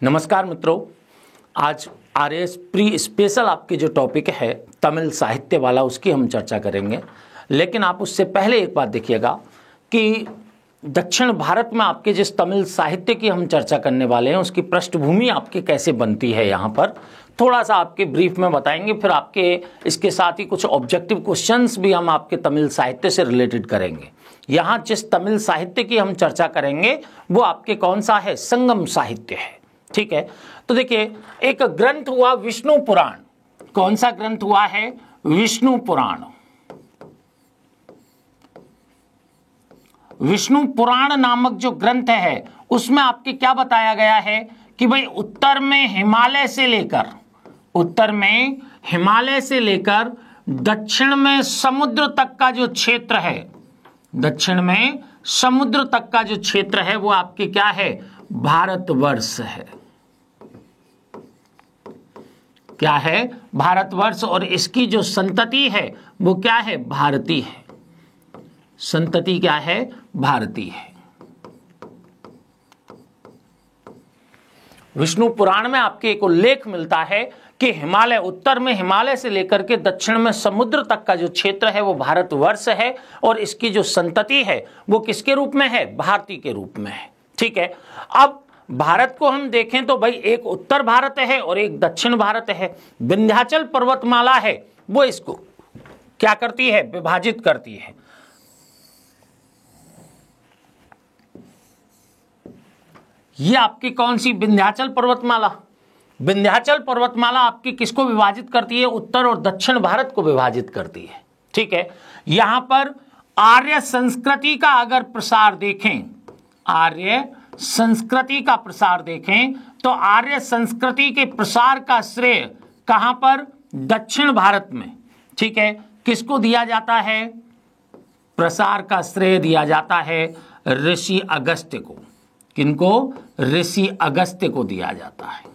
नमस्कार मित्रों, आज आरएस प्री स्पेशल आपके जो टॉपिक है तमिल साहित्य वाला उसकी हम चर्चा करेंगे। लेकिन आप उससे पहले एक बात देखिएगा कि दक्षिण भारत में आपके जिस तमिल साहित्य की हम चर्चा करने वाले हैं उसकी पृष्ठभूमि आपके कैसे बनती है, यहाँ पर थोड़ा सा आपके ब्रीफ में बताएंगे। फिर आपके इसके साथ ही कुछ ऑब्जेक्टिव क्वेश्चंस भी हम आपके तमिल साहित्य से रिलेटेड करेंगे। यहाँ जिस तमिल साहित्य की हम चर्चा करेंगे वो आपके कौन सा है, संगम साहित्य है। ठीक है, तो देखिए एक ग्रंथ हुआ विष्णु पुराण। कौन सा ग्रंथ हुआ है? विष्णु पुराण। विष्णु पुराण नामक जो ग्रंथ है उसमें आपके क्या बताया गया है कि भाई उत्तर में हिमालय से लेकर दक्षिण में समुद्र तक का जो क्षेत्र है, दक्षिण में समुद्र तक का जो क्षेत्र है वो आपके क्या है? भारतवर्ष है। क्या है? भारतवर्ष। और इसकी जो संतति है वो क्या है? भारतीय है। संतति क्या है? भारतीय है। विष्णु पुराण में आपके एक उल्लेख मिलता है कि हिमालय, उत्तर में हिमालय से लेकर के दक्षिण में समुद्र तक का जो क्षेत्र है वो भारतवर्ष है और इसकी जो संतति है वो किसके रूप में है? भारतीय के रूप में है। ठीक है, अब भारत को हम देखें तो भाई एक उत्तर भारत है और एक दक्षिण भारत है। विंध्याचल पर्वतमाला है वो इसको क्या करती है? विभाजित करती है। ये आपकी कौन सी विंध्याचल पर्वतमाला? विंध्याचल पर्वतमाला आपकी किसको विभाजित करती है? उत्तर और दक्षिण भारत को विभाजित करती है। ठीक है, यहां पर आर्य संस्कृति का अगर प्रसार देखें, आर्य संस्कृति का प्रसार देखें तो आर्य संस्कृति के प्रसार का श्रेय कहां पर? दक्षिण भारत में। ठीक है, किसको दिया जाता है? प्रसार का श्रेय दिया जाता है ऋषि अगस्त्य को। किनको? ऋषि अगस्त्य को दिया जाता है।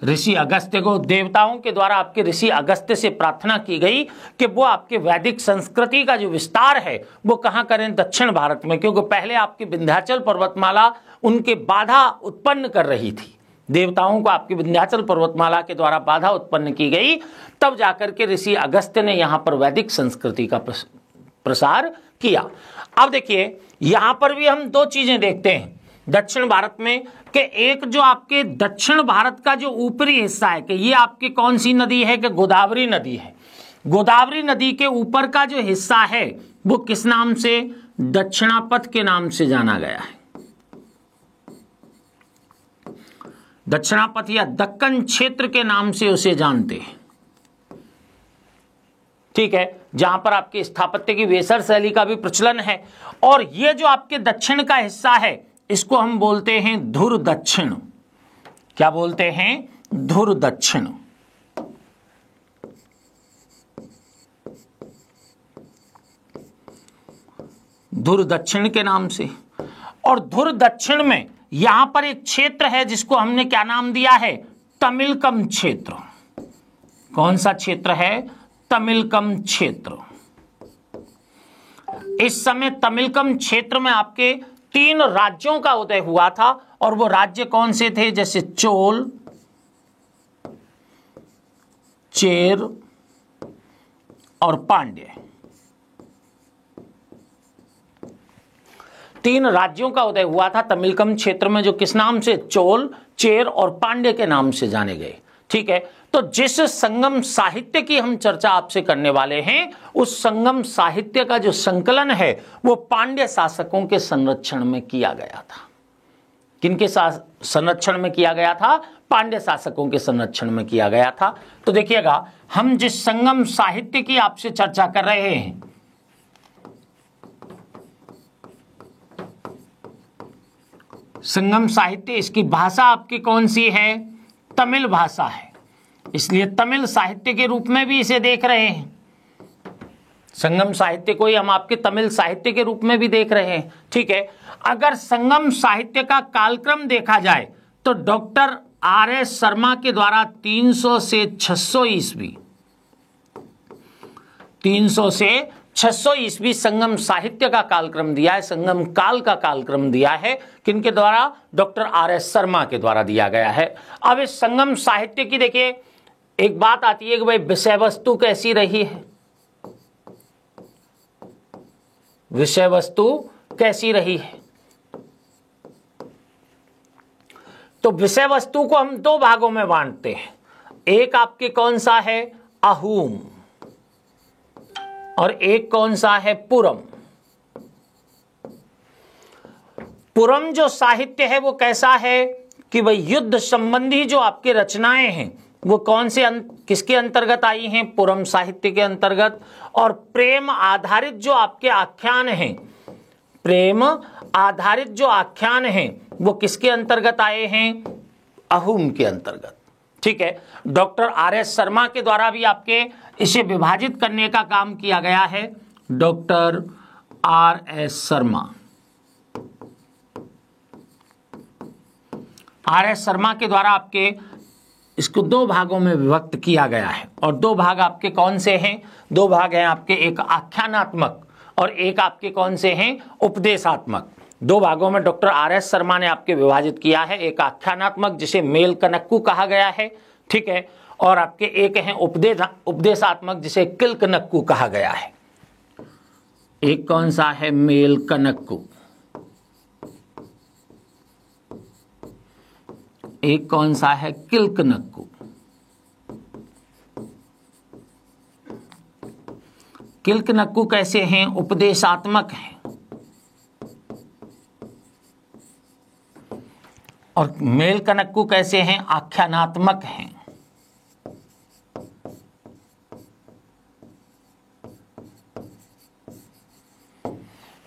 ऋषि अगस्त्य को देवताओं के द्वारा आपके ऋषि अगस्त्य से प्रार्थना की गई कि वो आपके वैदिक संस्कृति का जो विस्तार है वो कहां करें? दक्षिण भारत में। क्योंकि पहले आपकी विंध्याचल पर्वतमाला उनके बाधा उत्पन्न कर रही थी। देवताओं को आपकी विंध्याचल पर्वतमाला के द्वारा बाधा उत्पन्न की गई, तब जाकर के ऋषि अगस्त्य ने यहां पर वैदिक संस्कृति का प्रसार किया। अब देखिए यहां पर भी हम दो चीजें देखते हैं दक्षिण भारत में कि एक जो आपके दक्षिण भारत का जो ऊपरी हिस्सा है कि ये आपकी कौन सी नदी है? कि गोदावरी नदी है। गोदावरी नदी के ऊपर का जो हिस्सा है वो किस नाम से? दक्षिणापथ के नाम से जाना गया है। दक्षिणापथ या दक्कन क्षेत्र के नाम से उसे जानते हैं। ठीक है, जहां पर आपके स्थापत्य की वेसर शैली का भी प्रचलन है। और ये जो आपके दक्षिण का हिस्सा है इसको हम बोलते हैं धुर दक्षिण। क्या बोलते हैं? धुर दक्षिण। धुर दक्षिण के नाम से। और धुर दक्षिण में यहां पर एक क्षेत्र है जिसको हमने क्या नाम दिया है? तमिलकम क्षेत्र। कौन सा क्षेत्र है? तमिलकम क्षेत्र। इस समय तमिलकम क्षेत्र में आपके 3 राज्यों का उदय हुआ था और वो राज्य कौन से थे? जैसे चोल, चेर और पांड्य। 3 राज्यों का उदय हुआ था तमिलकम क्षेत्र में जो किस नाम से? चोल, चेर और पांड्य के नाम से जाने गए। ठीक है, तो जिस संगम साहित्य की हम चर्चा आपसे करने वाले हैं उस संगम साहित्य का जो संकलन है वो पांड्य शासकों के संरक्षण में किया गया था। किनके संरक्षण में किया गया था? पांड्य शासकों के संरक्षण में किया गया था। तो देखिएगा हम जिस संगम साहित्य की आपसे चर्चा कर रहे हैं संगम साहित्य, इसकी भाषा आपकी कौन सी है? तमिल भाषा है। इसलिए तमिल साहित्य के रूप में भी इसे देख रहे हैं। संगम साहित्य को ही हम आपके तमिल साहित्य के रूप में भी देख रहे हैं। ठीक है, अगर संगम साहित्य का कालक्रम देखा जाए तो डॉक्टर आर.एस. शर्मा के द्वारा 300 से 600 ईस्वी 300 से 600 ईस्वी संगम साहित्य का कालक्रम दिया है, संगम काल का कालक्रम दिया है, किनके द्वारा? Doctor R S. शर्मा के द्वारा दिया गया है। अब इस संगम साहित्य की देखिए एक बात आती है कि भाई विषय वस्तु कैसी रही है, विषय वस्तु कैसी रही है। तो विषय वस्तु को हम दो भागों में बांटते हैं। एक आपके कौन सा है? अहूम, और एक कौन सा है? पुरम। पुरम जो साहित्य है वो कैसा है कि भाई युद्ध संबंधी जो आपके रचनाएं हैं वो कौन से किसके अंतर्गत आई हैं? पुरम साहित्य के अंतर्गत। और प्रेम आधारित जो आपके आख्यान हैं, प्रेम आधारित जो आख्यान हैं वो किसके अंतर्गत आए हैं? अहूम के अंतर्गत। ठीक है, डॉक्टर आर.एस. शर्मा के द्वारा भी आपके इसे विभाजित करने का काम किया गया है। Doctor R S. Sharma, RS. Sharma के द्वारा आपके इसको दो भागों में विभक्त किया गया है। और दो भाग आपके कौन से हैं? दो भाग हैं आपके, एक आख्यानात्मक और एक आपके कौन से हैं? उपदेशात्मक। दो भागों में डॉक्टर आर.एस. शर्मा ने आपके विभाजित किया है। एक आख्यानात्मक जिसे मेल कनक्कू कहा गया है, ठीक है, और आपके एक हैं उपदेशात्मक जिसे किलकनक्कू कहा गया है। एक कौन सा है? मेल कनक्कू। एक कौन सा है? किलकनक्कू। किलकनक्कू कैसे हैं? उपदेशात्मक हैं। और मेल कनक्कू कैसे हैं? आख्यानात्मक हैं।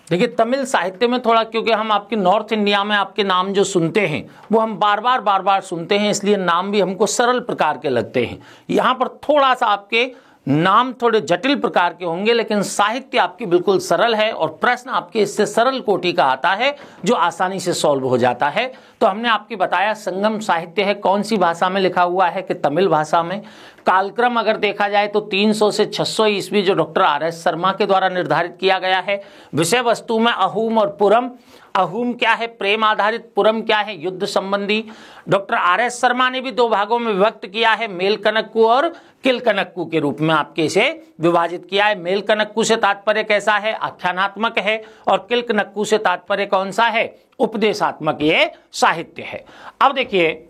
देखिए तमिल साहित्य में थोड़ा, क्योंकि हम आपके नॉर्थ इंडिया में आपके नाम जो सुनते हैं वो हम बार बार सुनते हैं, इसलिए नाम भी हमको सरल प्रकार के लगते हैं। यहां पर थोड़ा सा आपके नाम थोड़े जटिल प्रकार के होंगे, लेकिन साहित्य आपकी बिल्कुल सरल है और प्रश्न आपके इससे सरल कोटि का आता है जो आसानी से सॉल्व हो जाता है। तो हमने आपकी बताया संगम साहित्य है, कौन सी भाषा में लिखा हुआ है? कि तमिल भाषा में। कालक्रम अगर देखा जाए तो 300 से 600 ईस्वी जो डॉक्टर आर.एस. शर्मा के द्वारा निर्धारित किया गया है। विषय वस्तु में अहूम और पुरम। अहूम क्या है? प्रेम आधारित। पुरम क्या है? युद्ध संबंधी। Doctor R S. शर्मा ने भी दो भागों में विभक्त किया है, मेल कनक्कू और किलकनक्कू के रूप में आपके इसे विभाजित किया है। मेल कनक्कू से तात्पर्य कैसा है? आख्यानात्मक है। और किलकनक्कू से तात्पर्य कौन सा है? उपदेशात्मक ये साहित्य है। अब देखिए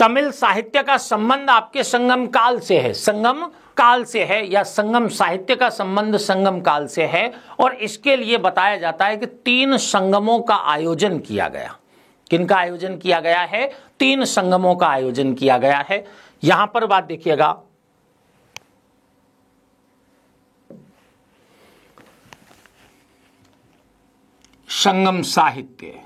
तमिल साहित्य का संबंध आपके संगम काल से है, संगम काल से है, या संगम साहित्य का संबंध संगम काल से है। और इसके लिए बताया जाता है कि 3 संगमों का आयोजन किया गया। किनका आयोजन किया गया है? 3 संगमों का आयोजन किया गया है। यहां पर बात देखिएगा, संगम साहित्य,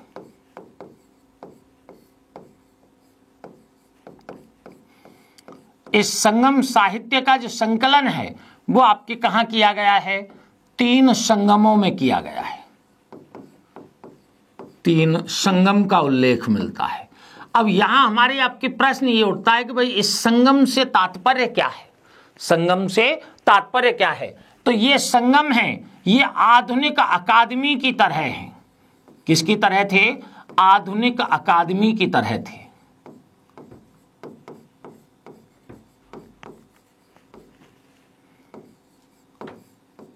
इस संगम साहित्य का जो संकलन है वो आपके कहां किया गया है? 3 संगमों में किया गया है। 3 संगम का उल्लेख मिलता है। अब यहां हमारे आपके प्रश्न ये उठता है कि भाई इस संगम से तात्पर्य क्या है? संगम से तात्पर्य क्या है? तो ये संगम है, ये आधुनिक अकादमी की तरह है। किसकी तरह थे? आधुनिक अकादमी की तरह थे।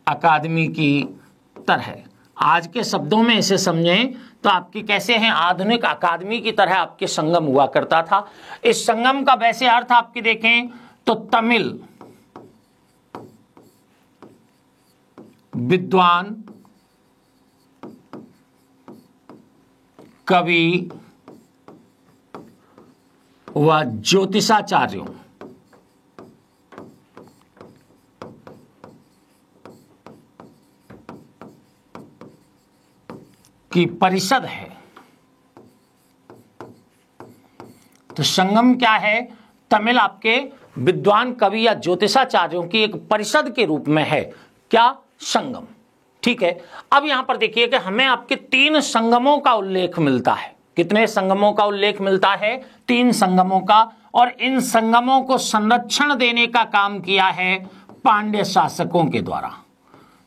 अकादमी की तरह। आज के शब्दों में इसे समझें तो आपकी कैसे हैं? आधुनिक अकादमी की तरह आपके संगम हुआ करता था। इस संगम का वैसे अर्थ आपके देखें तो तमिल विद्वान, कवि व ज्योतिषाचार्यों की परिषद है। तो संगम क्या है? तमिल आपके विद्वान, कवि या ज्योतिषाचार्यों की एक परिषद के रूप में है। क्या? संगम। ठीक है, अब यहां पर देखिए कि हमें आपके 3 संगमों का उल्लेख मिलता है। कितने संगमों का उल्लेख मिलता है? 3 संगमों का। और इन संगमों को संरक्षण देने का काम किया है पांड्य शासकों के द्वारा।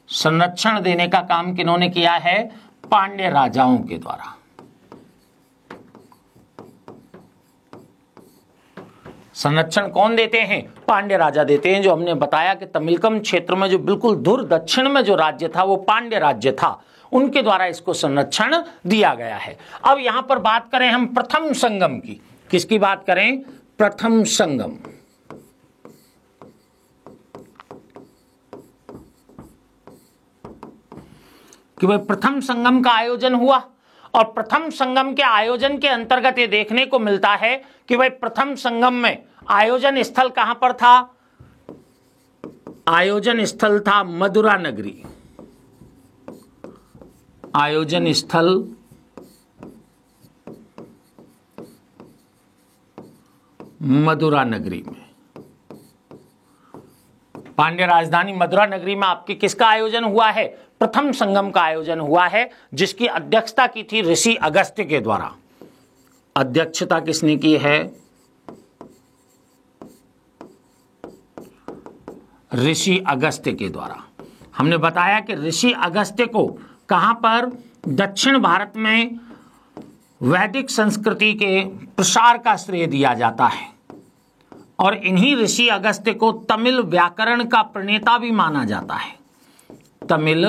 संरक्षण देने का काम किन्होंने किया है? पांड्य राजाओं के द्वारा। संरक्षण कौन देते हैं? पांड्य राजा देते हैं। जो हमने बताया कि तमिलकम क्षेत्र में जो बिल्कुल दूर दक्षिण में जो राज्य था वो पांड्य राज्य था, उनके द्वारा इसको संरक्षण दिया गया है। अब यहां पर बात करें हम प्रथम संगम की। किसकी बात करें? प्रथम संगम। कि भाई प्रथम संगम का आयोजन हुआ, और प्रथम संगम के आयोजन के अंतर्गत ये देखने को मिलता है कि भाई प्रथम संगम में आयोजन स्थल कहां पर था? आयोजन स्थल था मदुरा नगरी। आयोजन स्थल मदुरा नगरी में। पांड्य राजधानी मदुरा नगरी में आपके किसका आयोजन हुआ है? प्रथम संगम का आयोजन हुआ है, जिसकी अध्यक्षता की थी ऋषि अगस्त्य के द्वारा। अध्यक्षता किसने की है? ऋषि अगस्त्य के द्वारा। हमने बताया कि ऋषि अगस्त्य को कहां पर? दक्षिण भारत में वैदिक संस्कृति के प्रसार का श्रेय दिया जाता है, और इन्हीं ऋषि अगस्त्य को तमिल व्याकरण का प्रणेता भी माना जाता है। तमिल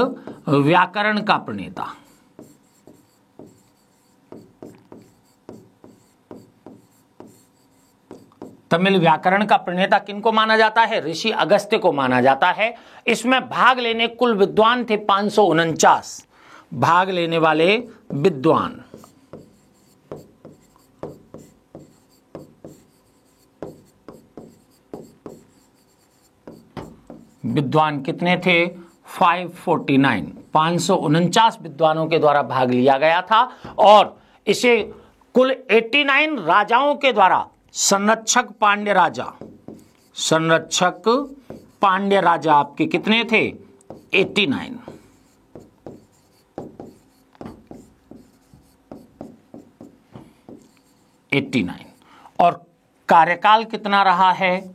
व्याकरण का प्रणेता। तमिल व्याकरण का प्रणेता किनको माना जाता है? ऋषि अगस्त्य को माना जाता है। इसमें भाग लेने कुल विद्वान थे 549। भाग लेने वाले विद्वान कितने थे? 549। 549 विद्वानों के द्वारा भाग लिया गया था, और इसे कुल 89 राजाओं के द्वारा संरक्षक पांड्य राजा आपके कितने थे? 89। और कार्यकाल कितना रहा है?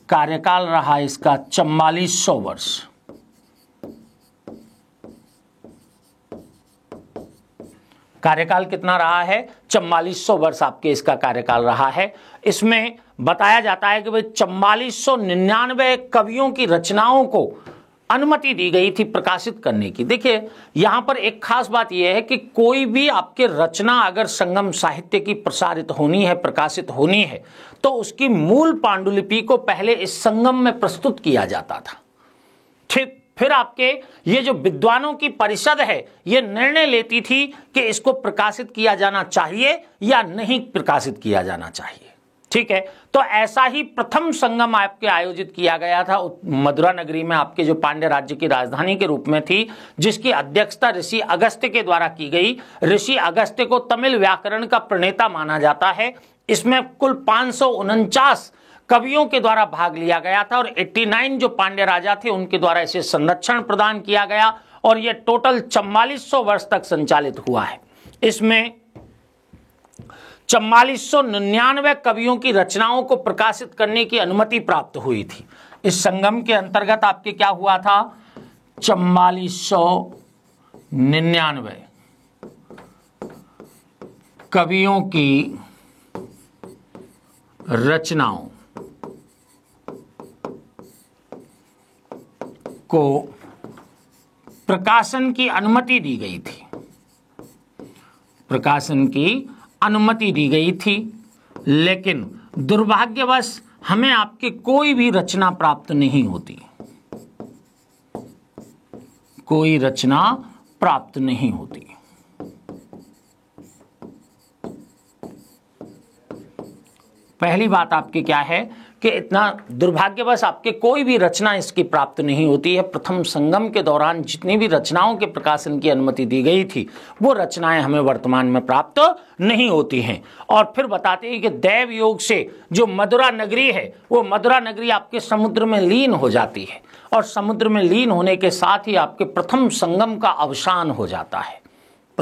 कार्यकाल रहा इसका 4400 वर्ष। कार्यकाल कितना रहा है? 4400 वर्ष आपके इसका कार्यकाल रहा है। इसमें बताया जाता है कि भाई 4499 कवियों की रचनाओं को अनुमति दी गई थी प्रकाशित करने की। देखिए यहां पर एक खास बात यह है कि कोई भी आपके रचना अगर संगम साहित्य की प्रसारित होनी है, प्रकाशित होनी है, तो उसकी मूल पांडुलिपि को पहले इस संगम में प्रस्तुत किया जाता था। ठीक, फिर आपके ये जो विद्वानों की परिषद है ये निर्णय लेती थी कि इसको प्रकाशित किया जाना चाहिए या नहीं प्रकाशित किया जाना चाहिए। ठीक है, तो ऐसा ही प्रथम संगम आपके आयोजित किया गया था मदुरा नगरी में, आपके जो पांड्य राज्य की राजधानी के रूप में थी, जिसकी अध्यक्षता ऋषि अगस्त्य के द्वारा की गई। ऋषि अगस्त्य को तमिल व्याकरण का प्रणेता माना जाता है। इसमें कुल 549 कवियों के द्वारा भाग लिया गया था, और 89 जो पांड्य राजा थे उनके द्वारा इसे संरक्षण प्रदान किया गया, और यह टोटल 4400 वर्ष तक संचालित हुआ है। इसमें 4499 कवियों की रचनाओं को प्रकाशित करने की अनुमति प्राप्त हुई थी। इस संगम के अंतर्गत आपके क्या हुआ था? 4499 कवियों की रचनाओं को प्रकाशन की अनुमति दी गई थी। प्रकाशन की अनुमति दी गई थी, लेकिन दुर्भाग्यवश हमें आपकी कोई भी रचना प्राप्त नहीं होती। कोई रचना प्राप्त नहीं होती। पहली बात आपकी क्या है कि इतना दुर्भाग्यवश आपके कोई भी रचना इसकी प्राप्त नहीं होती है। प्रथम संगम के दौरान जितनी भी रचनाओं के प्रकाशन की अनुमति दी गई थी वो रचनाएं हमें वर्तमान में प्राप्त नहीं होती हैं। और फिर बताते हैं कि दैव योग से जो मदुरा नगरी है वो मदुरा नगरी आपके समुद्र में लीन हो जाती है, और समुद्र में लीन होने के साथ ही आपके प्रथम संगम का अवसान हो जाता है।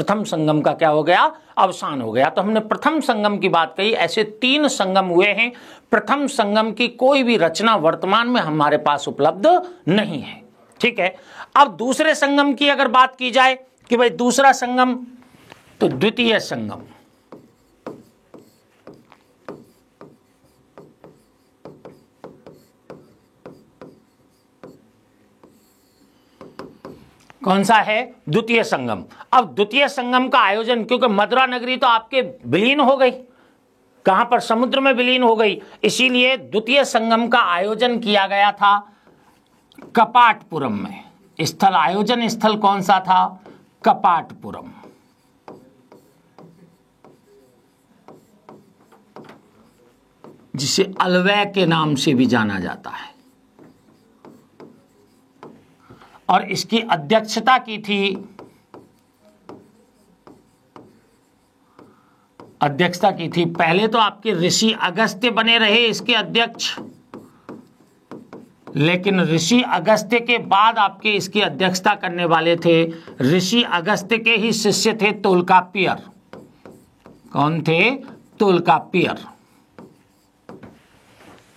प्रथम संगम का क्या हो गया, अवसान हो गया। तो हमने प्रथम संगम की बात कही। ऐसे 3 संगम हुए हैं। प्रथम संगम की कोई भी रचना वर्तमान में हमारे पास उपलब्ध नहीं है। ठीक है, अब दूसरे संगम की अगर बात की जाए कि भाई दूसरा संगम, तो द्वितीय संगम। कौन सा है, द्वितीय संगम। अब द्वितीय संगम का आयोजन, क्योंकि मदुरा नगरी तो आपके विलीन हो गई, कहां पर, समुद्र में विलीन हो गई, इसीलिए द्वितीय संगम का आयोजन किया गया था कपाटपुरम में। स्थल, आयोजन स्थल कौन सा था, कपाटपुरम। जिसे अलवै के नाम से भी जाना जाता है। और इसकी अध्यक्षता की थी, पहले तो आपके ऋषि अगस्त्य बने रहे इसके अध्यक्ष, लेकिन ऋषि अगस्त्य के बाद आपके इसकी अध्यक्षता करने वाले थे ऋषि अगस्त्य के ही शिष्य थे तोल्काप्पियर। कौन थे, तोल्काप्पियर।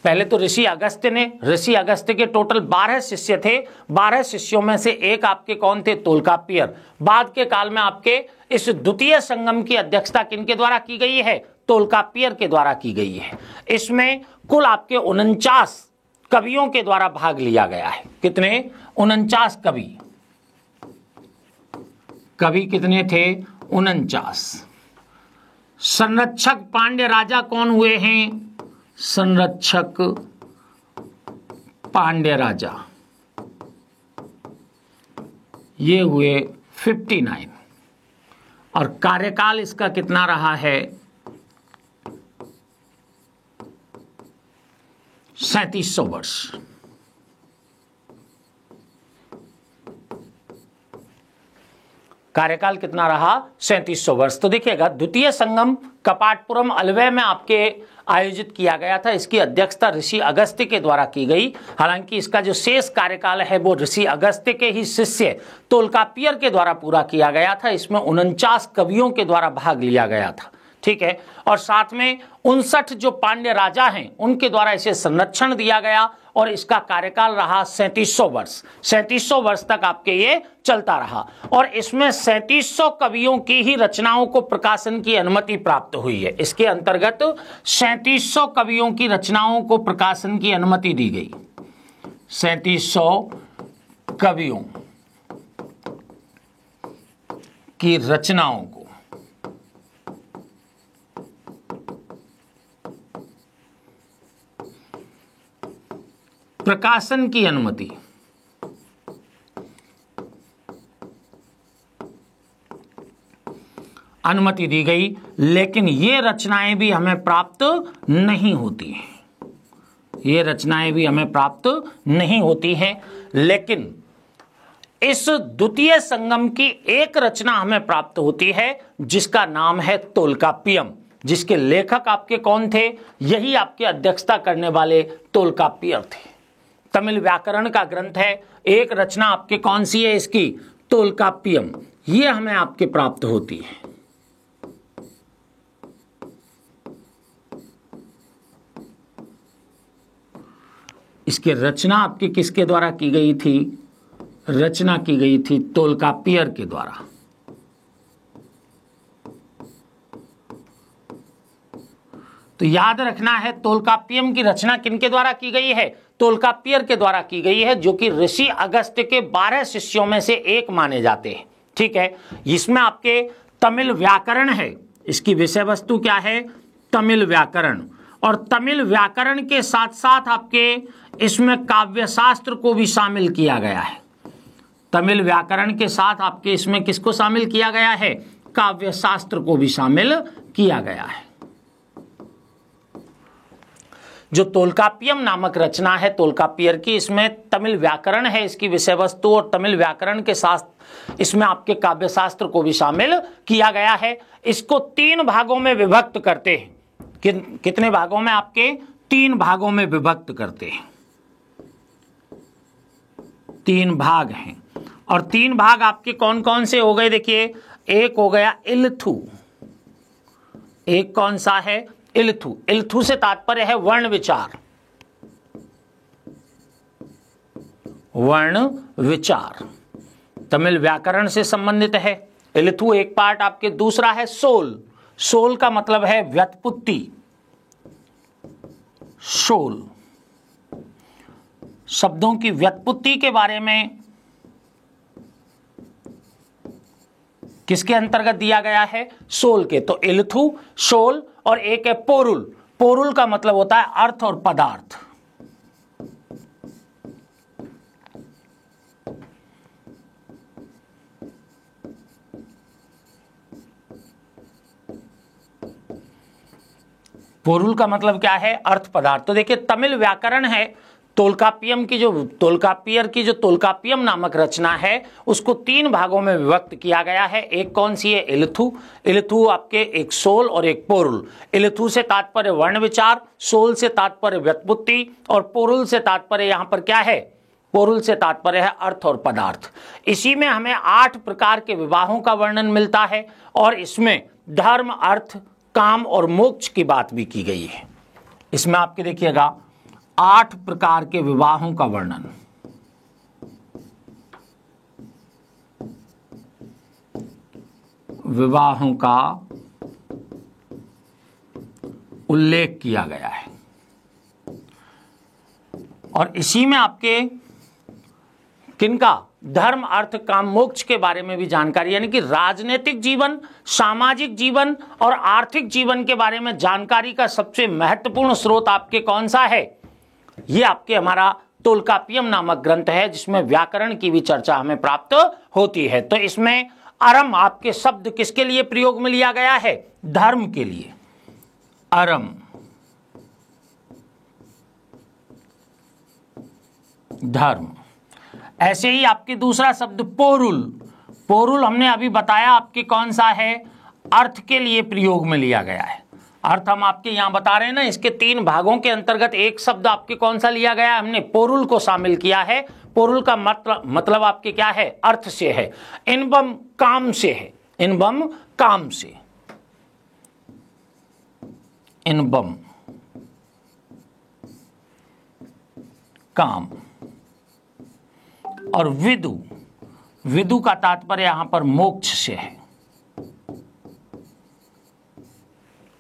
पहले तो ऋषि अगस्त्य के टोटल 12 शिष्य थे। 12 शिष्यों में से एक आपके कौन थे, तोल्काप्पियर। बाद के काल में आपके इस द्वितीय संगम की अध्यक्षता किनके द्वारा की गई है, तोल्काप्पियर के द्वारा की गई है। इसमें कुल आपके 49 कवियों के द्वारा भाग लिया गया है। कितने, 49 कवि कितने थे, 49। संरक्षक पांड्य राजा कौन हुए हैं, संरक्षक पांड्य राजा, ये हुए 59। और कार्यकाल इसका कितना रहा है, 3700 वर्ष। कार्यकाल कितना रहा, 3700 वर्ष। तो देखिएगा, द्वितीय संगम कपाटपुरम अलवै में आपके आयोजित किया गया था। इसकी अध्यक्षता ऋषि अगस्त्य के द्वारा की गई। हालांकि इसका जो शेष कार्यकाल है वो ऋषि अगस्त्य के ही शिष्य तोल्काप्पियर के द्वारा पूरा किया गया था। इसमें 49 कवियों के द्वारा भाग लिया गया था। ठीक है, और साथ में 59 जो पांड्य राजा हैं उनके द्वारा इसे संरक्षण दिया गया और इसका कार्यकाल रहा 3700 वर्ष। 3700 वर्ष तक आपके ये चलता रहा और इसमें 3700 कवियों की ही रचनाओं को प्रकाशन की अनुमति प्राप्त हुई है। इसके अंतर्गत 3700 कवियों की रचनाओं को प्रकाशन की अनुमति दी गई। 3700 कवियों की रचनाओं को प्रकाशन की अनुमति दी गई, लेकिन ये रचनाएं भी हमें प्राप्त नहीं होती हैं। ये रचनाएं भी हमें प्राप्त नहीं होती हैं, लेकिन इस द्वितीय संगम की एक रचना हमें प्राप्त होती है जिसका नाम है तोल्काप्पियम, जिसके लेखक आपके कौन थे, यही आपके अध्यक्षता करने वाले तोल्काप्पियर थे। तमिल व्याकरण का ग्रंथ है, एक रचना आपके कौन सी है इसकी, तोल्काप्पियम, ये हमें आपके प्राप्त होती है। इसकी रचना आपकी किसके द्वारा की गई थी, रचना की गई थी तोल्काप्पियर के द्वारा। तो याद रखना है तोल्काप्पियम की रचना किनके द्वारा की गई है, तोल्काप्पियर के द्वारा की गई है, जो कि ऋषि अगस्त्य के 12 शिष्यों में से एक माने जाते हैं। ठीक है, इसमें आपके तमिल व्याकरण है, इसकी विषय वस्तु क्या है, तमिल व्याकरण, और तमिल व्याकरण के साथ साथ आपके इसमें काव्यशास्त्र को भी शामिल किया गया है। तमिल व्याकरण के साथ आपके इसमें किसको शामिल किया गया है, काव्यशास्त्र को भी शामिल किया गया है। जो तोल्काप्पियम नामक रचना है तोल्काप्पियर की, इसमें तमिल व्याकरण है इसकी विषय वस्तु, और तमिल व्याकरण के साथ इसमें आपके काव्यशास्त्र को भी शामिल किया गया है। इसको 3 भागों में विभक्त करते हैं। कितने भागों में, आपके 3 भागों में विभक्त करते हैं। 3 भाग हैं, और 3 भाग आपके कौन कौन से हो गए, देखिए एक हो गया इल्थु, एक कौन सा है? इल्थु। इल्थु से तात्पर्य है वर्ण विचार, वर्ण विचार, तमिल व्याकरण से संबंधित है। इल्थु एक पार्ट आपके। दूसरा है सोल। सोल का मतलब है व्युत्पत्ति, सोल शब्दों की व्युत्पत्ति के बारे में किसके अंतर्गत दिया गया है? सोल के। तो इल्थु, सोल और एक है पोरुल। पोरुल का मतलब होता है अर्थ और पदार्थ। पोरुल का मतलब क्या है? अर्थ पदार्थ। तो देखिए तमिल व्याकरण है, तोल्काप्पियम की जो तोल्काप्पियम नामक रचना है उसको 3 भागों में विभक्त किया गया है। एक कौन सी है? इल्थु। इल्थु आपके एक सोल और एक पोरुल। इल्थु से तात्पर्य वर्ण विचार, सोल से तात्पर्य व्युत्पत्ति और पोरुल से तात्पर्य यहां पर क्या है? पोरुल से तात्पर्य है अर्थ और पदार्थ। इसी में हमें 8 प्रकार के विवाहों का वर्णन मिलता है और इसमें धर्म, अर्थ, काम और मोक्ष की बात भी की गई है। इसमें आपके देखिएगा 8 प्रकार के विवाहों का वर्णन, विवाहों का उल्लेख किया गया है और इसी में आपके किनका? धर्म, अर्थ, काम, मोक्ष के बारे में भी जानकारी, यानी कि राजनीतिक जीवन, सामाजिक जीवन और आर्थिक जीवन के बारे में जानकारी का सबसे महत्वपूर्ण स्रोत आपके कौन सा है? ये आपके हमारा तोल्काप्पियम नामक ग्रंथ है जिसमें व्याकरण की भी चर्चा हमें प्राप्त होती है। तो इसमें अरम आपके शब्द किसके लिए प्रयोग में लिया गया है? धर्म के लिए, अरम, धर्म। ऐसे ही आपके दूसरा शब्द पोरुल। पोरुल हमने अभी बताया आपके कौन सा है? अर्थ के लिए प्रयोग में लिया गया है। अर्थ हम आपके यहां बता रहे हैं ना, इसके 3 भागों के अंतर्गत एक शब्द आपके कौन सा लिया गया? हमने पोरुल को शामिल किया है। पोरुल का मतलब आपके क्या है? अर्थ से है। इनबम काम से है, इनबम काम से, इनबम काम। और विदु, विदु का तात्पर्य यहां पर मोक्ष से है।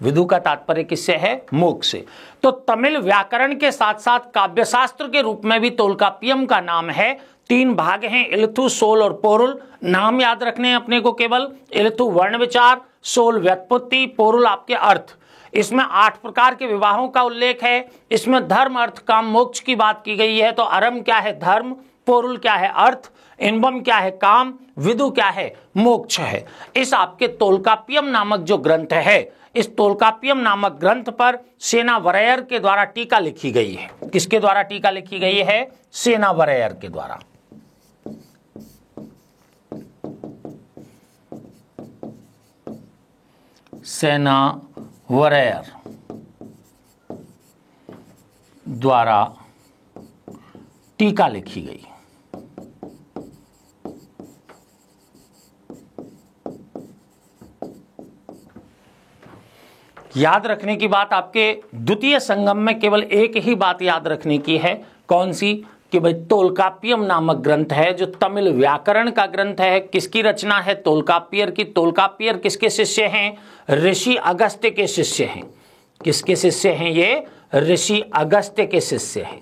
विदु का तात्पर्य किससे है? मोक्ष से। तो तमिल व्याकरण के साथ साथ काव्यशास्त्र के रूप में भी तोल्काप्पियम का नाम है। 3 भाग हैं, इल्थु, सोल और पोरुल। नाम याद रखने हैं अपने को केवल। इल्थु वर्ण विचार, सोल व्युत्पत्ति, पोरुल आपके अर्थ। इसमें 8 प्रकार के विवाहों का उल्लेख है। इसमें धर्म, अर्थ, काम, मोक्ष की बात की गई है। तो अरम क्या है? धर्म। पोरुल क्या है? अर्थ। इनबम क्या है? काम। विदु क्या है? मोक्ष है। इस आपके तोल्काप्पियम नामक जो ग्रंथ है, इस तोल्काप्पियम नामक ग्रंथ पर सेनावरयर के द्वारा टीका लिखी गई है। किसके द्वारा टीका लिखी गई है? सेनावरयर के द्वारा। सेनावरयर द्वारा टीका लिखी गई। याद रखने की बात आपके द्वितीय संगम में केवल एक ही बात याद रखने की है। कौन सी? कि भाई तोल्काप्पियम नामक ग्रंथ है जो तमिल व्याकरण का ग्रंथ है। किसकी रचना है? तोल्काप्पियर की। तोल्काप्पियर किसके शिष्य हैं? ऋषि अगस्त्य के शिष्य हैं। किसके शिष्य हैं ये? ऋषि अगस्त्य के शिष्य हैं।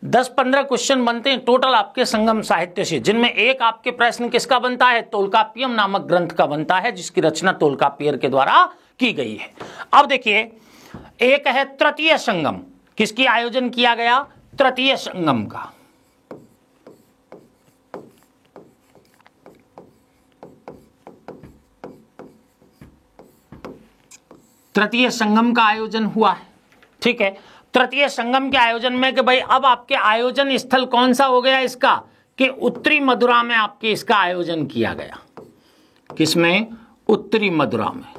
10-15 क्वेश्चन बनते हैं टोटल आपके संगम साहित्य से, जिनमें एक आपके प्रश्न किसका बनता है? तोल्काप्पियम नामक ग्रंथ का बनता है जिसकी रचना तोल्काप्पियर के द्वारा की गई है। अब देखिए, एक है तृतीय संगम। किसकी आयोजन किया गया? तृतीय संगम का। तृतीय संगम का आयोजन हुआ है, ठीक है। तृतीय संगम के आयोजन में कि भाई अब आपके आयोजन स्थल कौन सा हो गया इसका? कि उत्तरी मदुरा में आपके इसका आयोजन किया गया। किसमें? उत्तरी मदुरा में।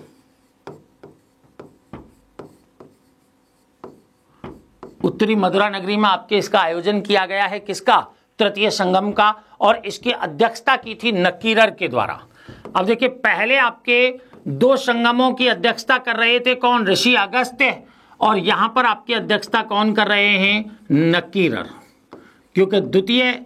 उत्तरी मदुरा नगरी में आपके इसका आयोजन किया गया है, किसका? तृतीय संगम का, और इसकी अध्यक्षता की थी नक्कीरर के द्वारा। अब देखिए, पहले आपके 2 संगमों की अध्यक्षता कर रहे थे कौन? ऋषि अगस्त्य, और यहां पर आपकी अध्यक्षता कौन कर रहे हैं? नक्कीरर, क्योंकि द्वितीय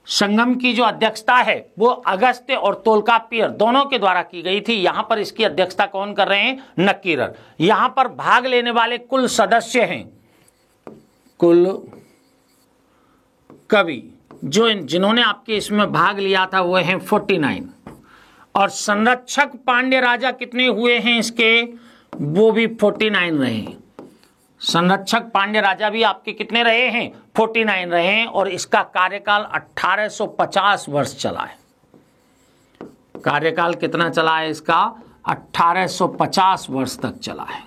संगम की जो अध्यक्षता है वो अगस्त्य और तोल्काप्पियर दोनों के द्वारा की गई थी। यहां पर इसकी अध्यक्षता कौन कर रहे हैं? नक्कीरर। यहां पर भाग लेने वाले कुल सदस्य हैं, कुल कवि जिन्होंने आपके इसमें भाग लिया था वो हैं 49, और संरक्षक पांड्य राजा कितने हुए हैं इसके? वो भी 49 रहे हैं। संरक्षक पांड्य राजा भी आपके कितने रहे हैं? 49 रहे हैं, और इसका कार्यकाल 1850 वर्ष चला है। कार्यकाल कितना चला है इसका? 1850 वर्ष तक चला है।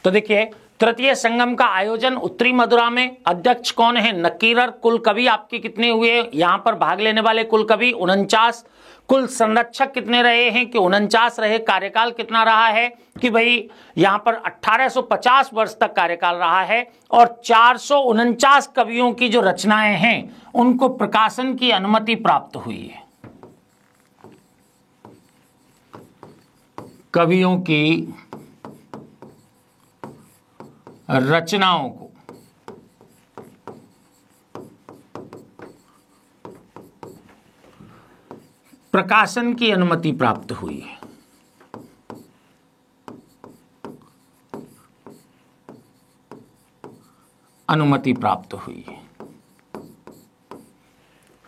तो देखिए, तृतीय संगम का आयोजन उत्तरी मदुरा में, अध्यक्ष कौन है? नक्कीरर। कुल कवि आपके कितने हुए यहां पर भाग लेने वाले? कुल कवि 49। कुल संरक्षक कितने रहे हैं? कि 49 रहे। कार्यकाल कितना रहा है? कि भाई यहां पर 1850 वर्ष तक कार्यकाल रहा है, और 449 कवियों की जो रचनाएं हैं उनको प्रकाशन की अनुमति प्राप्त हुई है। कवियों की रचनाओं को प्रकाशन की अनुमति प्राप्त हुई है। अनुमति प्राप्त हुई है,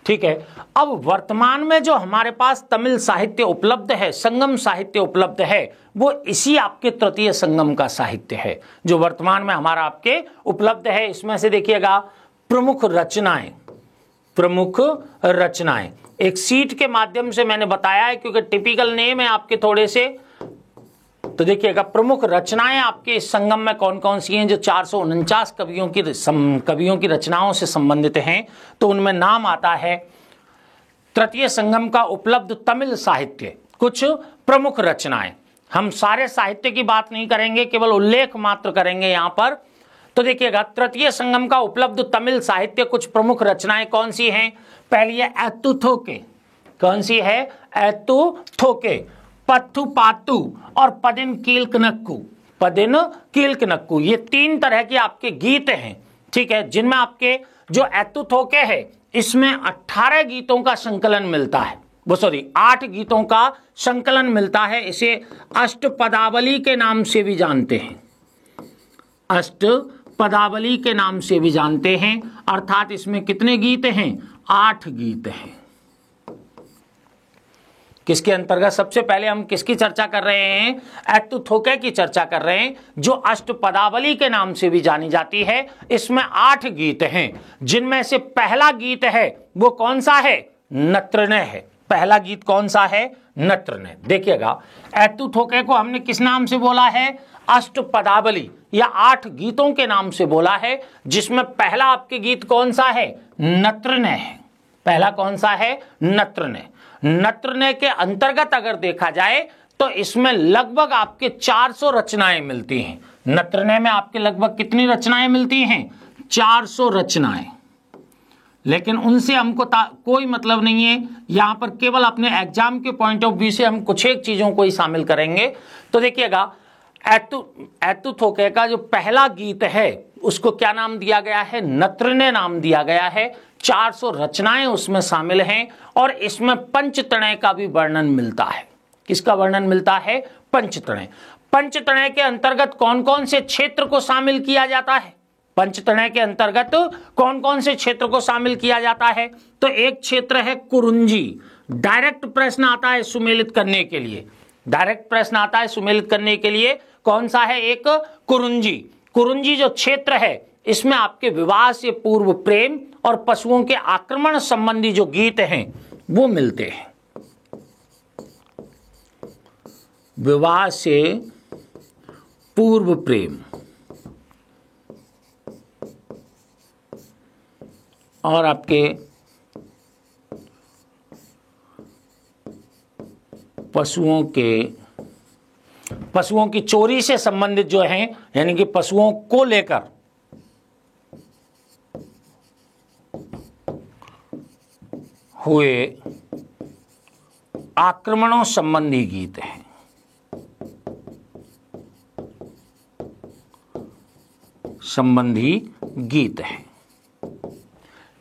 ठीक है। अब वर्तमान में जो हमारे पास तमिल साहित्य उपलब्ध है, संगम साहित्य उपलब्ध है, वो इसी आपके तृतीय संगम का साहित्य है जो वर्तमान में हमारा आपके उपलब्ध है। इसमें से देखिएगा प्रमुख रचनाएं एक सीट के माध्यम से मैंने बताया है, क्योंकि टिपिकल नेम है आपके थोड़े से। तो देखिएगा, प्रमुख रचनाएं आपके इस संगम में कौन कौन सी हैं जो 449 कवियों की रचनाओं से संबंधित हैं। तो उनमें नाम आता है तृतीय संगम का उपलब्ध तमिल साहित्य, कुछ प्रमुख रचनाएं। हम सारे साहित्य की बात नहीं करेंगे, केवल उल्लेख मात्र करेंगे यहां पर। तो देखिएगा, तृतीय संगम का उपलब्ध तमिल साहित्य, कुछ प्रमुख रचनाएं कौन सी हैं? पहली है एतुथोके। कौन सी है? एतुथोके, पत्थु पातु और पदिन कीलकनक्कू। ये 3 तरह के आपके गीत हैं, ठीक है, जिनमें आपके जो एतुथोके है इसमें 18 गीतों का संकलन मिलता है, 8 गीतों का संकलन मिलता है। इसे अष्टपदावली के नाम से भी जानते हैं, अष्टपदावली के नाम से भी जानते हैं। अर्थात इसमें कितने गीत हैं? 8 गीत हैं। किसके अंतर्गत? सबसे पहले हम किसकी चर्चा कर रहे हैं? एतुथोके की चर्चा कर रहे हैं, जो अष्टपदावली के नाम से भी जानी जाती है। इसमें 8 गीत हैं, जिनमें से पहला गीत है वो कौन सा है? नत्रनय है। पहला गीत कौन सा है? नत्रनय। देखिएगा, एतुथोके को हमने किस नाम से बोला है? अष्टपदावली या 8 गीतों के नाम से बोला है, जिसमें पहला आपके गीत कौन सा है? नत्रनय है। पहला कौन सा है? नत्रनय। नत्रनय के अंतर्गत अगर देखा जाए तो इसमें लगभग आपके 400 रचनाएं मिलती हैं। नत्रनय में आपके लगभग कितनी रचनाएं मिलती हैं? 400 रचनाएं। लेकिन उनसे हमको कोई मतलब नहीं है, यहां पर केवल अपने एग्जाम के पॉइंट ऑफ व्यू से हम कुछ एक चीजों को ही शामिल करेंगे। तो देखिएगा, एतुथोके का जो पहला गीत है उसको क्या नाम दिया गया है? नत्रनय नाम दिया गया है। 400 रचनाएं उसमें शामिल हैं, और इसमें पंचतनय का भी वर्णन मिलता है। किसका वर्णन मिलता है? पंचतनय। पंचतनय के अंतर्गत कौन कौन से क्षेत्र को शामिल किया जाता है? पंचतनय के अंतर्गत कौन कौन से क्षेत्र को शामिल किया जाता है? तो एक क्षेत्र है कुरुंजी। डायरेक्ट प्रश्न आता है सुमेलित करने के लिए, डायरेक्ट प्रश्न आता है सुमेलित करने के लिए। कौन सा है? एक कुरुंजी। कुरुंजी जो क्षेत्र है इसमें आपके विवाह से पूर्व प्रेम और पशुओं के आक्रमण संबंधी जो गीत हैं वो मिलते हैं। विवाह से पूर्व प्रेम और आपके पशुओं के पशुओं की चोरी से संबंधित जो हैं, यानी कि पशुओं को लेकर हुए आक्रमणों संबंधी गीत हैं। संबंधी गीत है।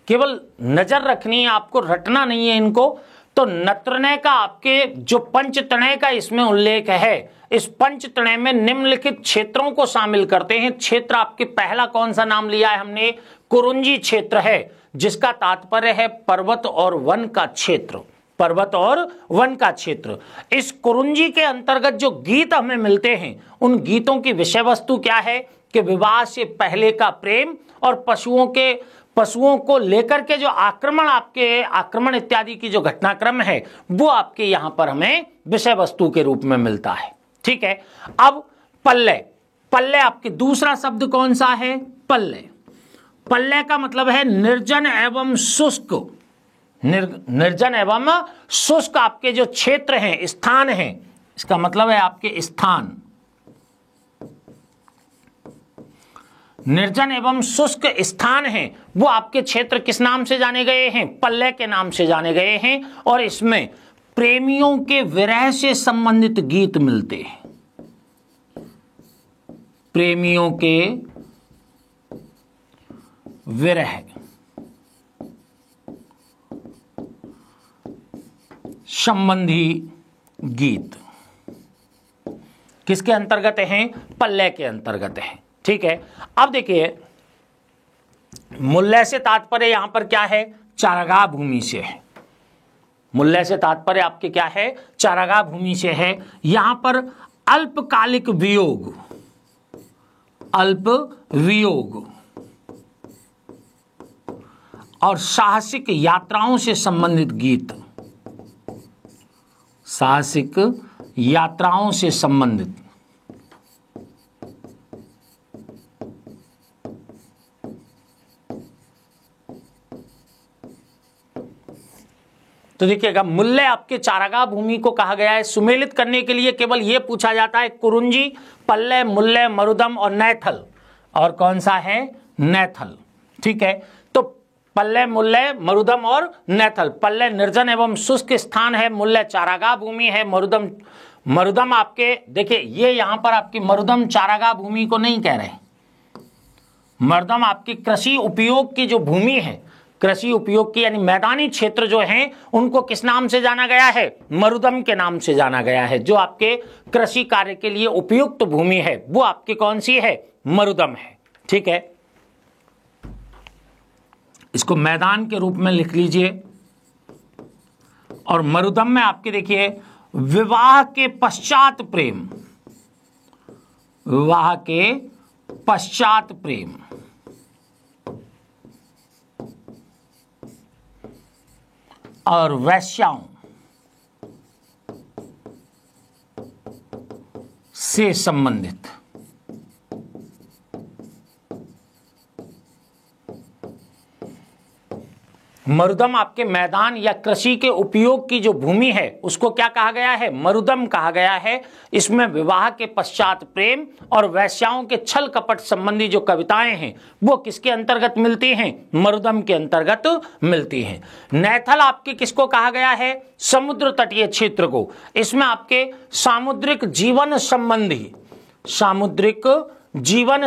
केवल नजर रखनी है आपको, रटना नहीं है इनको। तो नत्रनय का आपके जो पंचतनय का इसमें उल्लेख है, इस पंचतनय में निम्नलिखित क्षेत्रों को शामिल करते हैं। क्षेत्र आपके पहला कौन सा नाम लिया है हमने? कुरुंजी क्षेत्र है, जिसका तात्पर्य है पर्वत और वन का क्षेत्र। पर्वत और वन का क्षेत्र। इस कुरुंजी के अंतर्गत जो गीत हमें मिलते हैं, उन गीतों की विषय वस्तु क्या है कि विवाह से पहले का प्रेम और पशुओं को लेकर के जो आक्रमण इत्यादि की जो घटनाक्रम है, वो आपके यहां पर हमें विषय वस्तु के रूप में मिलता है। ठीक है। अब पल्लय, पल्लय आपके दूसरा शब्द कौन सा है? पल्लय। पल्लय का मतलब है निर्जन एवं शुष्क। निर्जन एवं शुष्क आपके जो क्षेत्र हैं, स्थान हैं, इसका मतलब है आपके स्थान। निर्जन एवं शुष्क स्थान हैं, वो आपके क्षेत्र किस नाम से जाने गए हैं? पल्लय के नाम से जाने गए हैं। और इसमें प्रेमियों के विरह से संबंधित गीत मिलते हैं। प्रेमियों के विरह संबंधी गीत किसके अंतर्गत हैं? पल्लय के अंतर्गत हैं। ठीक है। अब देखिए, मुल्लय से तात्पर्य यहां पर क्या है? चारागाह भूमि से है। मुल्लय से तात्पर्य आपके क्या है? चारागाह भूमि से है। यहां पर अल्पकालिक वियोग, अल्प वियोग और साहसिक यात्राओं से संबंधित गीत, साहसिक यात्राओं से संबंधित तो देखिएगा, मुल्लय आपके चारागाह भूमि को कहा गया है। सुमेलित करने के लिए केवल यह पूछा जाता है कुरुंजी, पल्लय, मुल्लय, मरुदम और नैथल। और कौन सा है? नैथल। ठीक है। तो पल्लय, मुल्लय, मरुदम और नैथल। पल्लय निर्जन एवं शुष्क स्थान है, मुल्लय चारागाह भूमि है, मरुदम आपके देखिए, ये यहां पर आपकी मरुदम चारागाह भूमि को नहीं कह रहे। मरुदम आपकी कृषि उपयोग की जो भूमि है, कृषि उपयोग की यानी मैदानी क्षेत्र जो हैं, उनको किस नाम से जाना गया है? मरुदम के नाम से जाना गया है। जो आपके कृषि कार्य के लिए उपयुक्त भूमि है, वो आपकी कौन सी है? मरुदम है। ठीक है। इसको मैदान के रूप में लिख लीजिए। और मरुदम में आपके देखिए, विवाह के पश्चात प्रेम, विवाह के पश्चात प्रेम और वैश्याओं से संबंधित मरुदम आपके मैदान या कृषि के उपयोग की जो भूमि है, उसको क्या कहा गया है? मरुदम कहा गया है। इसमें विवाह के पश्चात प्रेम और वैश्याओं के छल कपट संबंधी जो कविताएं हैं, वो किसके अंतर्गत मिलती हैं? मरुदम के अंतर्गत मिलती हैं। नैथल आपके किसको कहा गया है? समुद्र तटीय क्षेत्र को। इसमें आपके सामुद्रिक जीवन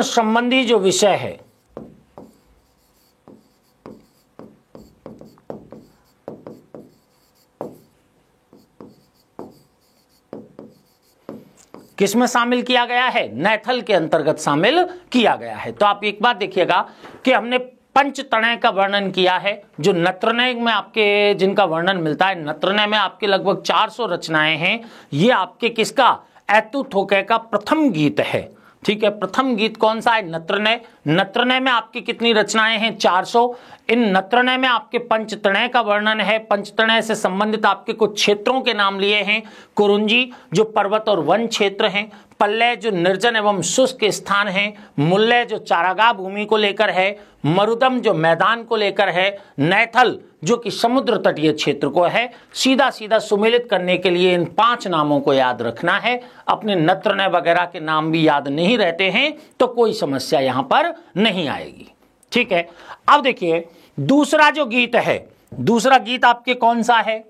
संबंधी जो विषय है, किसमें शामिल किया गया है? नैथल के अंतर्गत शामिल किया गया है। तो आप एक बात देखिएगा कि हमने पंचतनय का वर्णन किया है। जो नत्रनय में आपके जिनका वर्णन मिलता है, नत्रनय में आपके लगभग 400 रचनाएं हैं। ये आपके किसका? ऐतुथोकै का प्रथम गीत है। ठीक है। प्रथम गीत कौन सा है? नत्रनय। नत्रनय में आपकी कितनी रचनाएं हैं? 400। इन नत्रनय में आपके पंचतनय का वर्णन है। पंचतनय से संबंधित आपके कुछ क्षेत्रों के नाम लिए हैं। कुरुंजी जो पर्वत और वन क्षेत्र हैं, पल्लय जो निर्जन एवं शुष्क स्थान है, मुल्लय जो चारागाह भूमि को लेकर है, मरुदम जो मैदान को लेकर है, नैथल जो कि समुद्र तटीय क्षेत्र को है। सीधा सीधा सुमेलित करने के लिए इन 5 नामों को याद रखना है। अपने नत्रनय वगैरह के नाम भी याद नहीं रहते हैं तो कोई समस्या यहां पर नहीं आएगी। ठीक है, अब देखिए दूसरा जो गीत है, दूसरा गीत आपके कौन सा है?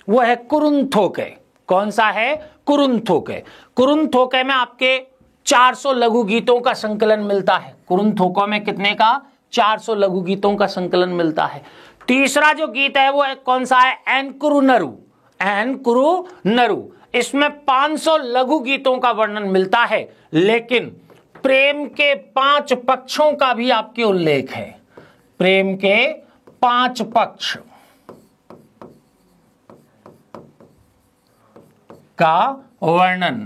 वो है कुरुंथोके। कौन सा है? कुरुंथोके। कुरुंथोके में आपके 400 लघु गीतों का संकलन मिलता है। कुरुंथोके में कितने का? 400 लघु गीतों का संकलन मिलता है। तीसरा जो गीत है वो कौन सा है? एनकुरुनरु। एनकुरुनरु, इसमें 500 लघु गीतों का वर्णन मिलता है, लेकिन प्रेम के 5 पक्षों का भी आपके उल्लेख है। प्रेम के 5 पक्ष का वर्णन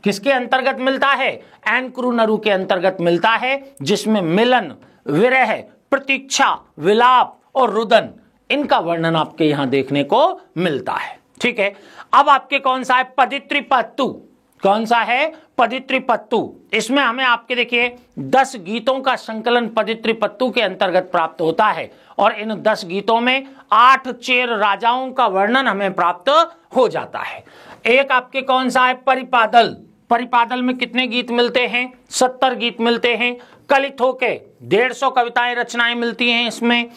किसके अंतर्गत मिलता है? एनकुरुनरु के अंतर्गत मिलता है, जिसमें मिलन, विरह, प्रतीक्षा, विलाप और रुदन, इनका वर्णन आपके यहां देखने को मिलता है। ठीक है, अब आपके कौन सा है? पदित्रिपत्तु। कौन सा है? पदित्रिपत्तु। इसमें हमें आपके देखिए 10 गीतों का संकलन पदित्रिपत्तु के अंतर्गत प्राप्त होता है, और इन 10 गीतों में 8 चेर राजाओं का वर्णन हमें प्राप्त हो जाता है। एक आपके कौन सा है? परिपादल। परिपादल में कितने गीत मिलते हैं? 70 गीत मिलते हैं। कलिथोके 150 कविताएं रचनाएं मिलती हैं इसमें।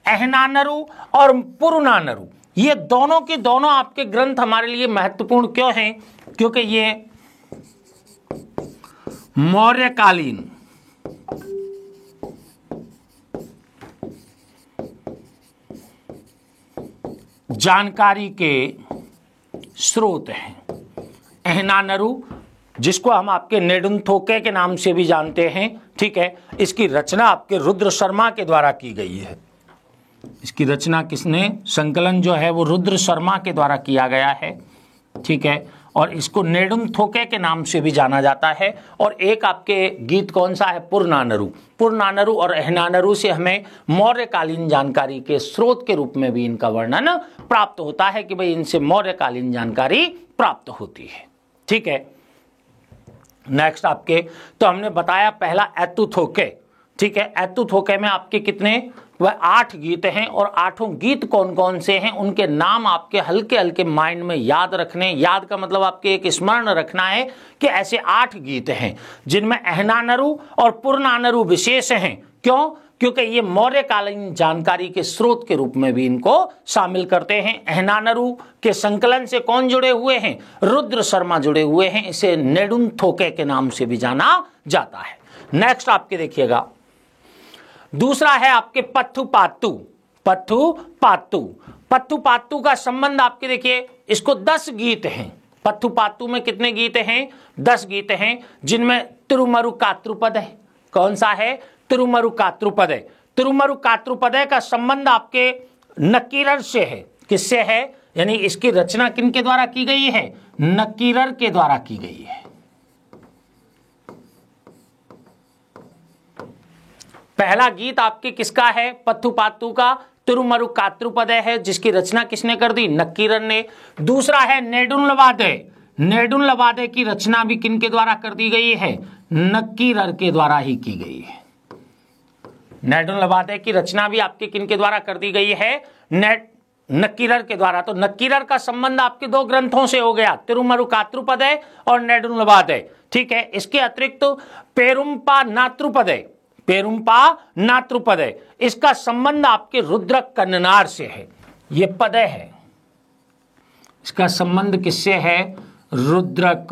अहनानरु और पुरुनानरु, ये दोनों के दोनों आपके ग्रंथ हमारे लिए महत्वपूर्ण क्यों हैं? क्योंकि ये मौर्यकालीन जानकारी के स्रोत हैं। अहनानरु, जिसको हम आपके नेडुंथोके के नाम से भी जानते हैं, ठीक है, इसकी रचना आपके रुद्र शर्मा के द्वारा की गई है। इसकी रचना किसने? संकलन जो है वो रुद्र शर्मा के द्वारा किया गया है। ठीक है, और इसको नेडुंथोके के नाम से भी जाना जाता है। और एक आपके गीत कौन सा है? पुरनानरु। पुरनानरु और अहनानरु से हमें मौर्यकालीन जानकारी के स्रोत के रूप में भी इनका वर्णन प्राप्त होता है कि भाई इनसे मौर्यकालीन जानकारी प्राप्त होती है। ठीक है, नेक्स्ट आपके तो हमने बताया पहला एतुथोके। ठीक है, एतुथोके में आपके कितने? वह 8 गीत हैं, और 8 गीत कौन कौन से हैं उनके नाम आपके हल्के हल्के माइंड में याद रखने। याद का मतलब आपके एक स्मरण रखना है कि ऐसे 8 गीत हैं जिनमें अहनानरु और पुरनानरु विशेष हैं। क्यों? क्योंकि ये मौर्यकालीन जानकारी के स्रोत के रूप में भी इनको शामिल करते हैं। अहनानरु के संकलन से कौन जुड़े हुए हैं? रुद्र शर्मा जुड़े हुए हैं। इसे नेडुंथोके के नाम से भी जाना जाता है। नेक्स्ट आपके देखिएगा, दूसरा है आपके पत्थुपात्तु। पत्थुपात्तु, पत्थुपात्तु का संबंध आपके देखिए, इसको 10 गीत हैं। पत्थुपात्तु में कितने गीत हैं? 10 गीत हैं, जिनमें तिरुमरुकात्रुपद है। कौन सा है? तिरुमरुकात्रुपद है। तिरुमरुकात्रुपद का संबंध आपके नक्कीरर से है। किससे है? यानी इसकी रचना किनके द्वारा की गई है? नक्कीरर के द्वारा की गई है। पहला गीत आपके किसका है? पत्थुपात्तु का तिरुमरुकात्रुपद है, जिसकी रचना किसने कर दी? नक्कीरर ने। दूसरा है नेडुनलवादे। नेडुनलवादे की रचना भी किनके द्वारा कर दी गई है? नक्कीरर के द्वारा ही की गई है। नेडुनलवादे की रचना भी आपके किनके द्वारा कर दी गई है? नक्कीरर के द्वारा। तो नक्कीरर का संबंध आपके 2 ग्रंथों से हो गया, तिरुमरुकात्रुपद और नेडुनलवादे। ठीक है, इसके अतिरिक्त पेरुम्पा नात्रुपद, पेरुम्पा नात्रुपद, इसका संबंध आपके रुद्रक कन्ननार से है। ये पदय है, इसका संबंध किससे है? रुद्रक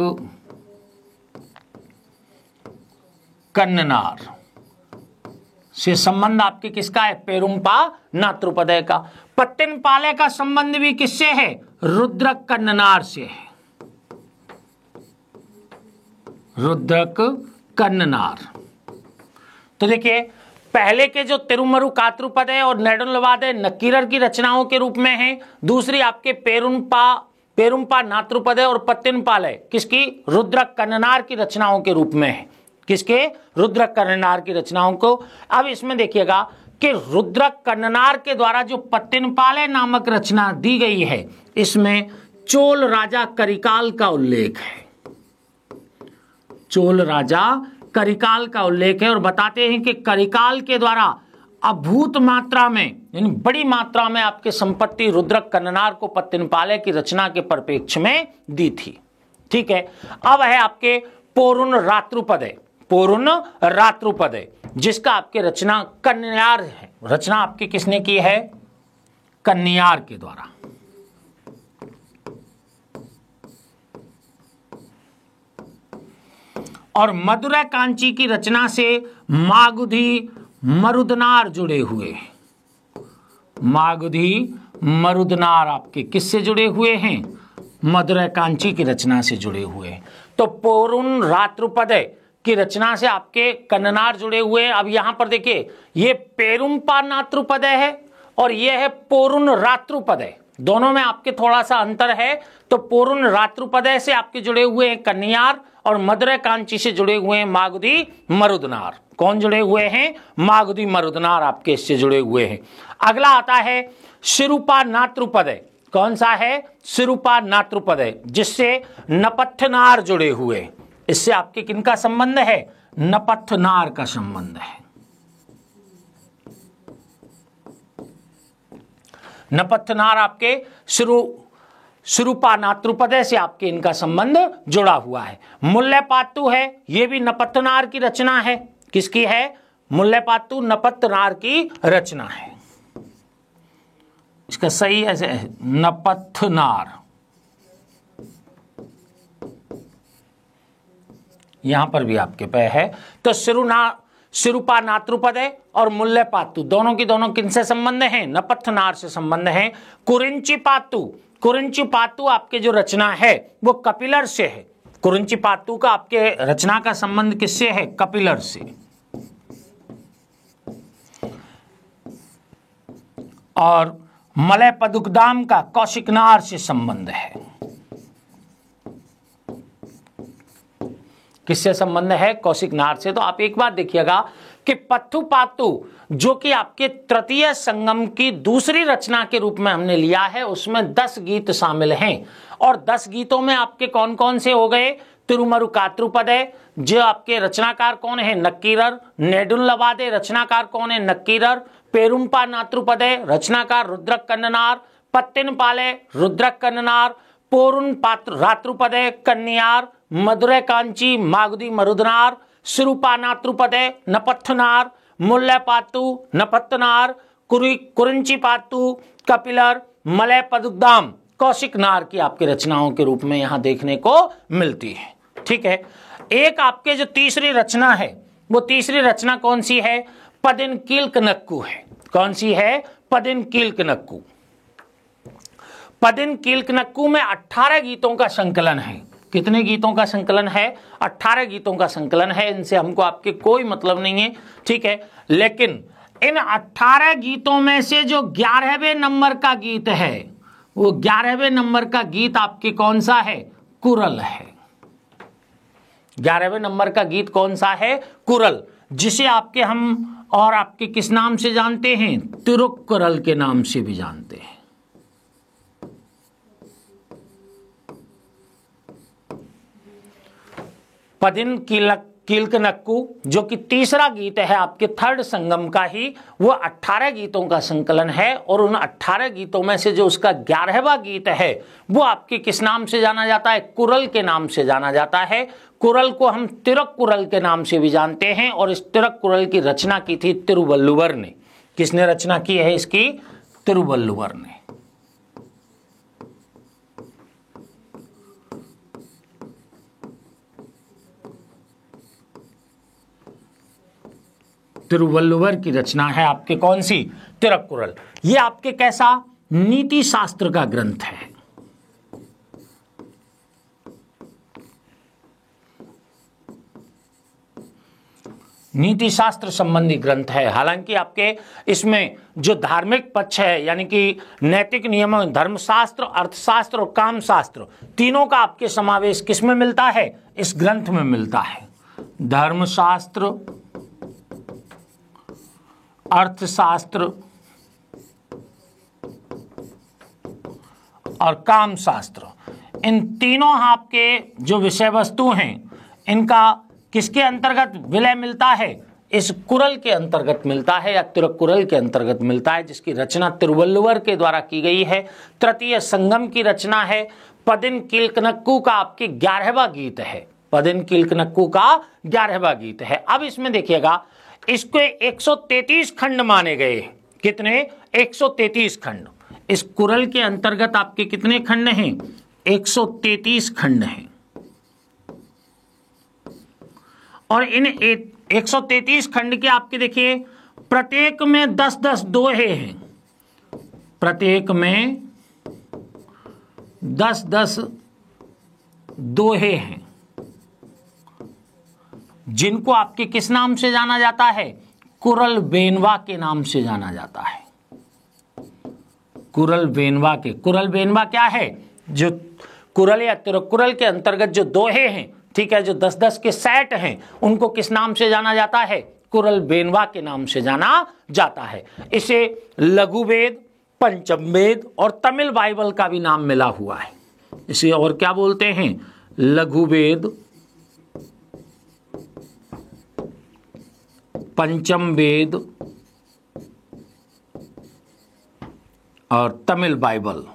कन्ननार से संबंध आपके किसका है? पेरुम्पा नात्रुपदय का। पत्तिनपाले का संबंध भी किससे है? रुद्रक कन्ननार से है। रुद्रक कन्ननार। तो देखिए, पहले के जो तिरुमरुकात्रुपद और नेडुनलवादे नक्कीरर की रचनाओं के रूप में है। दूसरी आपके पेरुम्पा नात्रुपद और पत्तिनपाले किसकी? रुद्रक कन्ननार की रचनाओं के रूप में है। किसके? रुद्रक कन्ननार की रचनाओं को। अब इसमें देखिएगा कि रुद्रक कन्ननार के द्वारा जो पत्तिनपाले नामक रचना दी गई है, इसमें चोल राजा करिकाल का उल्लेख है। चोल राजा करिकाल का उल्लेख है और बताते हैं कि करिकाल के द्वारा अभूत मात्रा में यानी बड़ी मात्रा में आपके संपत्ति रुद्रक कन्ननार को पत्तिनपाले की रचना के परिप्रेक्ष्य में दी थी। ठीक है, अब है आपके पोरुन रात्रुपदय। पोरुन रात्रुपदय जिसका आपके रचना कन्यार है। रचना आपकी किसने की है? कन्यार के द्वारा। और मदुरै कांची की रचना से मागधी मरुदनार जुड़े हुए। मागधी मरुदनार आपके किससे जुड़े हुए हैं? मदुरै कांची की रचना से जुड़े हुए। तो पोरुन रात्रुपदय की रचना से आपके कन्ननार जुड़े हुए। अब यहां पर देखिए, ये पेरुम्पा नात्रुपदय है और यह है पोरुन रात्रुपदय। दोनों में आपके थोड़ा सा अंतर है। तो पोरुन रात्रुपदय से आपके जुड़े हुए हैं कन्यार और मदुरै कांची से जुड़े हुए हैं मागधी मरुदनार। कौन जुड़े हुए हैं? मागधी मरुदनार आपके इससे जुड़े हुए हैं। अगला आता है सिरूपा नात्रुपदय। कौन सा है? सिरूपा नात्रुपदय जिससे नपथनार जुड़े हुए। इससे आपके किनका संबंध है? नपथनार का संबंध है। नपथनार आपके सिरूपा नात्रुपदय से आपके इनका संबंध जुड़ा हुआ है। मुल्लैपात्तु है, यह भी नपथनार की रचना है। किसकी है? मुल्लैपात्तु नपथनार की रचना है। इसका सही ऐसे है नपथनार। यहां पर भी आपके पे है। तो सिरूपा नात्रुपदय और मुल्लैपात्तु दोनों की दोनों किनसे संबंध हैं? नपथनार से संबंध है। कुरिंचिपात्तु, कुरिंचिपात्तु आपके जो रचना है वो कपिलर से है। कुरिंचिपात्तु का आपके रचना का संबंध किससे है? कपिलर से। और मलयपदुकदाम का कौशिकनार से संबंध है। किससे संबंध है? कौशिकनार से। तो आप एक बात देखिएगा कि पत्थुपात्तु जो कि आपके तृतीय संगम की दूसरी रचना के रूप में हमने लिया है, उसमें 10 गीत शामिल हैं। और 10 गीतों में आपके कौन कौन से हो गए? तिरुमरुकात्रुपदय जो आपके रचनाकार कौन है? नक्कीरर। नेडुल्लवादे रचनाकार कौन है? नक्कीरर। पेरुम्पा नात्रुपदय रचनाकार रुद्रक कन्ननार। पत्तिनपाले रुद्रक कन्ननार। पोरुन रात्रुपदय कन्यार। मदुरै कांची मागधी मरुदनार। सिरूपा नात्रुपदय नपथनार। मुल्लैपात्तु नपथनार। कुरिंचिपात्तु कपिलर। मलयपदुकदाम कौशिकनार की आपकी रचनाओं के रूप में यहां देखने को मिलती है। ठीक है, एक आपके जो तीसरी रचना है वो तीसरी रचना कौन सी है? पदिनकीलकनक्कु है। कौन सी है? पदिनकीलकनक्कु। पदिनकीलकनक्कु में 18 गीतों का संकलन है। कितने गीतों का संकलन है? 18 गीतों का संकलन है। इनसे हमको आपके कोई मतलब नहीं है। ठीक है, लेकिन इन 18 गीतों में से जो 11वें नंबर का गीत है वो 11वें नंबर का गीत आपके कौन सा है? कुरल है। 11वें नंबर का गीत कौन सा है? कुरल, जिसे आपके हम और आपके किस नाम से जानते हैं? तिरुक्कुरल के नाम से भी जानते हैं। पदिनकीलकनक्कु जो कि तीसरा गीत है आपके थर्ड संगम का ही, वो 18 गीतों का संकलन है। और उन 18 गीतों में से जो उसका 11वां गीत है वो आपके किस नाम से जाना जाता है? कुरल के नाम से जाना जाता है। कुरल को हम तिरुक्कुरल के नाम से भी जानते हैं। और इस तिरुक्कुरल की रचना की थी तिरुवल्लुवर ने। किसने रचना की है इसकी? तिरुवल्लुवर ने। तिरुवल्लुवर की रचना है आपके कौन सी? तिरुक्कुरल। ये आपके कैसा? नीति शास्त्र का ग्रंथ है। नीति शास्त्र संबंधी ग्रंथ है। हालांकि आपके इसमें जो धार्मिक पक्ष है यानी कि नैतिक नियमों, धर्मशास्त्र, अर्थशास्त्र और कामशास्त्र तीनों का आपके समावेश किसमें मिलता है? इस ग्रंथ में मिलता है। धर्मशास्त्र, अर्थशास्त्र और कामशास्त्र इन तीनों आपके जो विषय वस्तु हैं इनका किसके अंतर्गत विलय मिलता है? इस कुरल के अंतर्गत मिलता है या तिरुक्कुरल के अंतर्गत मिलता है, जिसकी रचना तिरुवल्लुवर के द्वारा की गई है। तृतीय संगम की रचना है। पदिन कीलकनक्कू का आपके 11वां गीत है। पदिन कीलकनक्कू का 11वां गीत है। अब इसमें देखिएगा, इसके 133 खंड माने गए। कितने? 133 खंड। इस कुरल के अंतर्गत आपके कितने खंड हैं? 133 खंड हैं। और इन 133 खंड के आपके देखिए प्रत्येक में 10-10 दोहे हैं। प्रत्येक में 10-10 दोहे हैं, जिनको आपके किस नाम से जाना जाता है? कुरल बेनवा के नाम से जाना जाता है। कुरल बेनवा के, कुरल बेनवा क्या है? जो कुरल या तिरुक्कुरल के अंतर्गत जो दोहे हैं, ठीक है, जो 10-10 के सेट हैं, उनको किस नाम से जाना जाता है? कुरल बेनवा के नाम से जाना जाता है। इसे लघु वेद, पंचम वेद और तमिल बाइबल का भी नाम मिला हुआ है। इसे और क्या बोलते हैं? लघु वेद, पंचम वेद और तमिल बाइबल।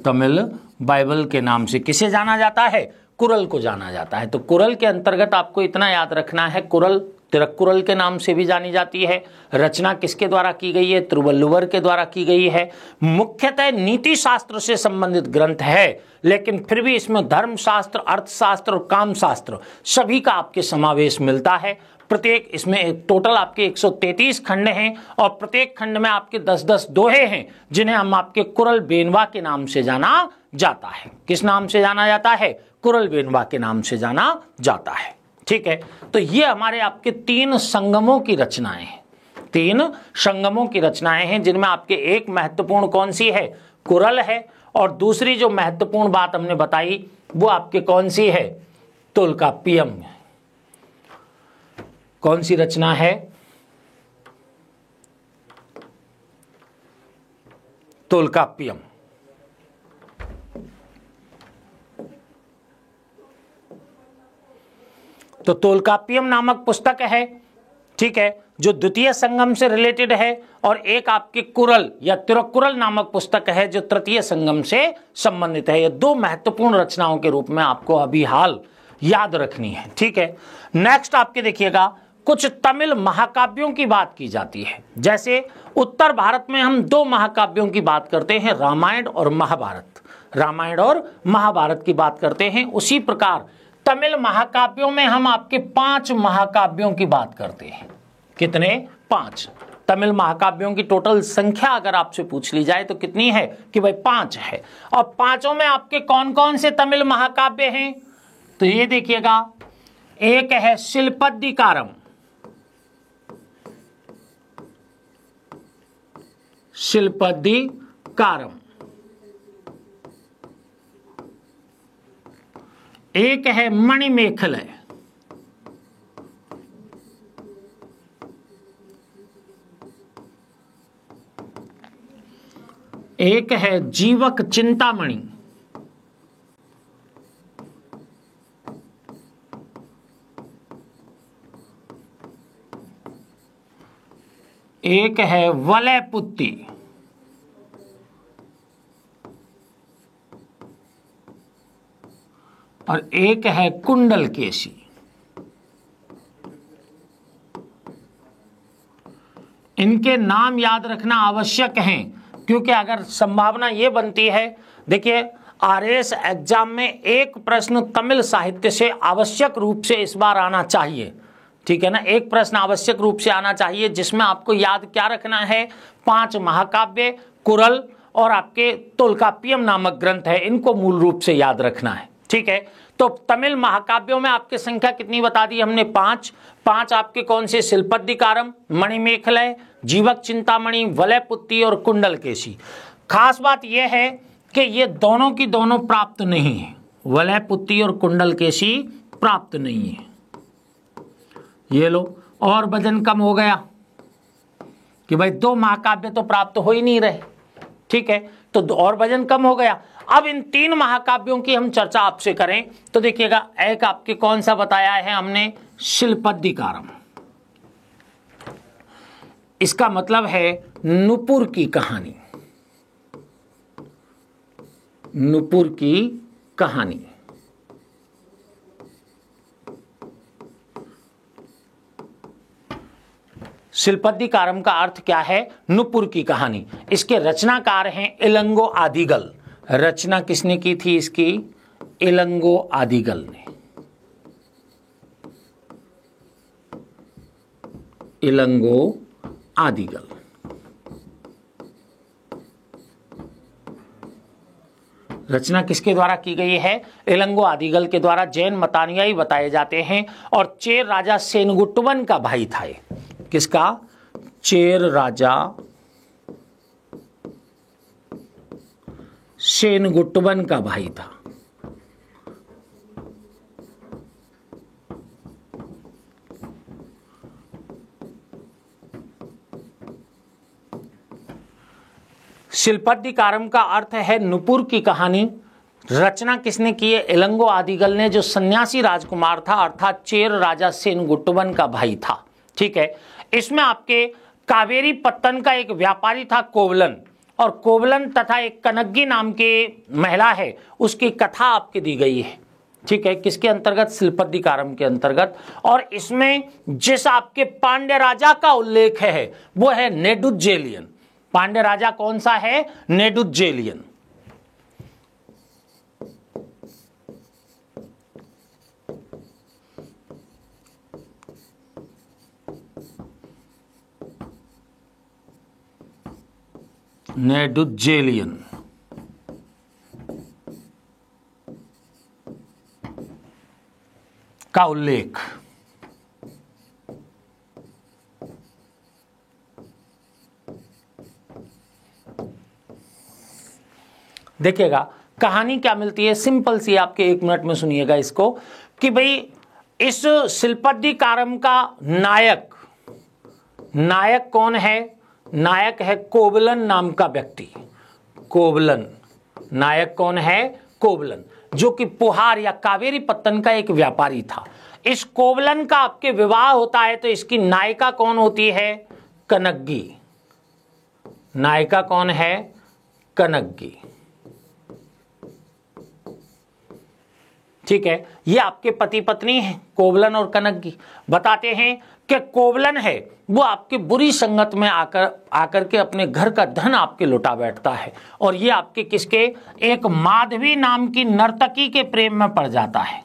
तमिल बाइबल के नाम से किसे जाना जाता है? कुरल को जाना जाता है। तो कुरल के अंतर्गत आपको इतना याद रखना है, कुरल तिरुक्कुरल के नाम से भी जानी जाती है। रचना किसके द्वारा की गई है? तिरुवल्लुवर के द्वारा की गई है। मुख्यतः नीति शास्त्र से संबंधित ग्रंथ है, लेकिन फिर भी इसमें धर्मशास्त्र, अर्थशास्त्र और कामशास्त्र सभी का आपके समावेश मिलता है। प्रत्येक इसमें टोटल आपके 133 खंड हैं और प्रत्येक खंड में आपके 10-10 दोहे हैं, जिन्हें हम आपके कुरल बेनवा के नाम से जाना जाता है। किस नाम से जाना जाता है? कुरल बेनवा के नाम से जाना जाता है। ठीक है, तो ये हमारे आपके 3 संगमों की रचनाएं हैं। 3 संगमों की रचनाएं हैं, जिनमें आपके एक महत्वपूर्ण कौन सी है? कुरल है। और दूसरी जो महत्वपूर्ण बात हमने बताई वो आपके कौन सी है? तोल्काप्पियम। कौन सी रचना है? तोल्काप्पियम। तो तोल्काप्पियम नामक पुस्तक है, ठीक है, जो द्वितीय संगम से रिलेटेड है। और एक आपके कुरल या तिरुक्कुरल नामक पुस्तक है, जो तृतीय संगम से संबंधित है। ये 2 महत्वपूर्ण रचनाओं के रूप में आपको अभी हाल याद रखनी है। ठीक है, नेक्स्ट आपके देखिएगा, कुछ तमिल महाकाव्यों की बात की जाती है। जैसे उत्तर भारत में हम 2 महाकाव्यों की बात करते हैं, रामायण और महाभारत। रामायण और महाभारत की बात करते हैं। उसी प्रकार तमिल महाकाव्यों में हम आपके 5 महाकाव्यों की बात करते हैं। कितने? 5। तमिल महाकाव्यों की टोटल संख्या अगर आपसे पूछ ली जाए तो कितनी है? कि भाई 5 है। और 5 में आपके कौन कौन से तमिल महाकाव्य हैं? तो ये देखिएगा, एक है शिल्पद्दिकारम। शिल्पद्दिकारम। एक है मणिमेखलय। एक है जीवक चिंतामणि। एक है वलयपुत्ती। और एक है कुंडलकेशी। इनके नाम याद रखना आवश्यक हैं, क्योंकि अगर संभावना ये बनती है, देखिए आरएस एग्जाम में एक प्रश्न तमिल साहित्य से आवश्यक रूप से इस बार आना चाहिए। ठीक है ना, एक प्रश्न आवश्यक रूप से आना चाहिए, जिसमें आपको याद क्या रखना है? 5 महाकाव्य, कुरल और आपके तोल्काप्पियम नामक ग्रंथ है, इनको मूल रूप से याद रखना है। ठीक है, तो तमिल महाकाव्यों में आपकी संख्या कितनी बता दी हमने? 5 आपके कौन से? शिल्पद्दिकारम, मणिमेखलय, जीवक चिंतामणि, वलयपुत्ती और कुंडलकेशी। खास बात यह है कि ये दोनों की दोनों प्राप्त नहीं है। वलयपुत्ती और कुंडलकेशी प्राप्त नहीं है। ये लो, और वजन कम हो गया। कि भाई 2 महाकाव्य तो प्राप्त हो ही नहीं रहे, ठीक है, तो और वजन कम हो गया। अब इन 3 महाकाव्यों की हम चर्चा आपसे करें तो देखिएगा, एक आपके कौन सा बताया है हमने, शिल्पद्दिकारम। इसका मतलब है नुपुर की कहानी, नुपुर की कहानी। शिल्पद्दिकारम का अर्थ क्या है, नुपुर की कहानी। इसके रचनाकार हैं इलंगो आदिगल। रचना किसने की थी इसकी, इलंगो आदिगल ने, इलंगो आदिगल। रचना किसके द्वारा की गई है, इलंगो आदिगल के द्वारा। जैन मतानुयायी बताए जाते हैं और चेर राजा सेनगुट्टवन का भाई था। किसका, चेर राजा सेनगुट्टवन का भाई था। शिल्पद्दिकारम का अर्थ है नुपुर की कहानी। रचना किसने की है, इलंगो आदिगल ने, जो सन्यासी राजकुमार था, अर्थात चेर राजा सेनगुट्टवन का भाई था। ठीक है, इसमें आपके कावेरी पत्तन का एक व्यापारी था कोवलन, और कोवलन तथा एक कनग्गी नाम की महिला है, उसकी कथा आपके दी गई है। ठीक है, किसके अंतर्गत, शिल्पद्दिकारम के अंतर्गत। और इसमें जिस आपके पांड्य राजा का उल्लेख है वो है नेडुज्जेलियन। पांड्य राजा कौन सा है, नेडुज्जेलियन। नेडुज्जेलियन का उल्लेख। देखिएगा कहानी क्या मिलती है, सिंपल सी, आपके 1 मिनट में सुनिएगा इसको, कि भाई इस शिल्पद्दिकारम का नायक कौन है, नायक है कोवलन नाम का व्यक्ति। कोवलन, नायक कौन है, कोवलन, जो कि पुहार या कावेरी पत्तन का एक व्यापारी था। इस कोवलन का आपके विवाह होता है तो इसकी नायिका कौन होती है, कनग्गी। नायिका कौन है, कनग्गी। ठीक है, ये आपके पति पत्नी हैं, कोवलन और कनग्गी। बताते हैं कि कोवलन है वो आपकी बुरी संगत में आकर के अपने घर का धन आपके लुटा बैठता है, और ये आपके किसके, एक माधवी नाम की नर्तकी के प्रेम में पड़ जाता है।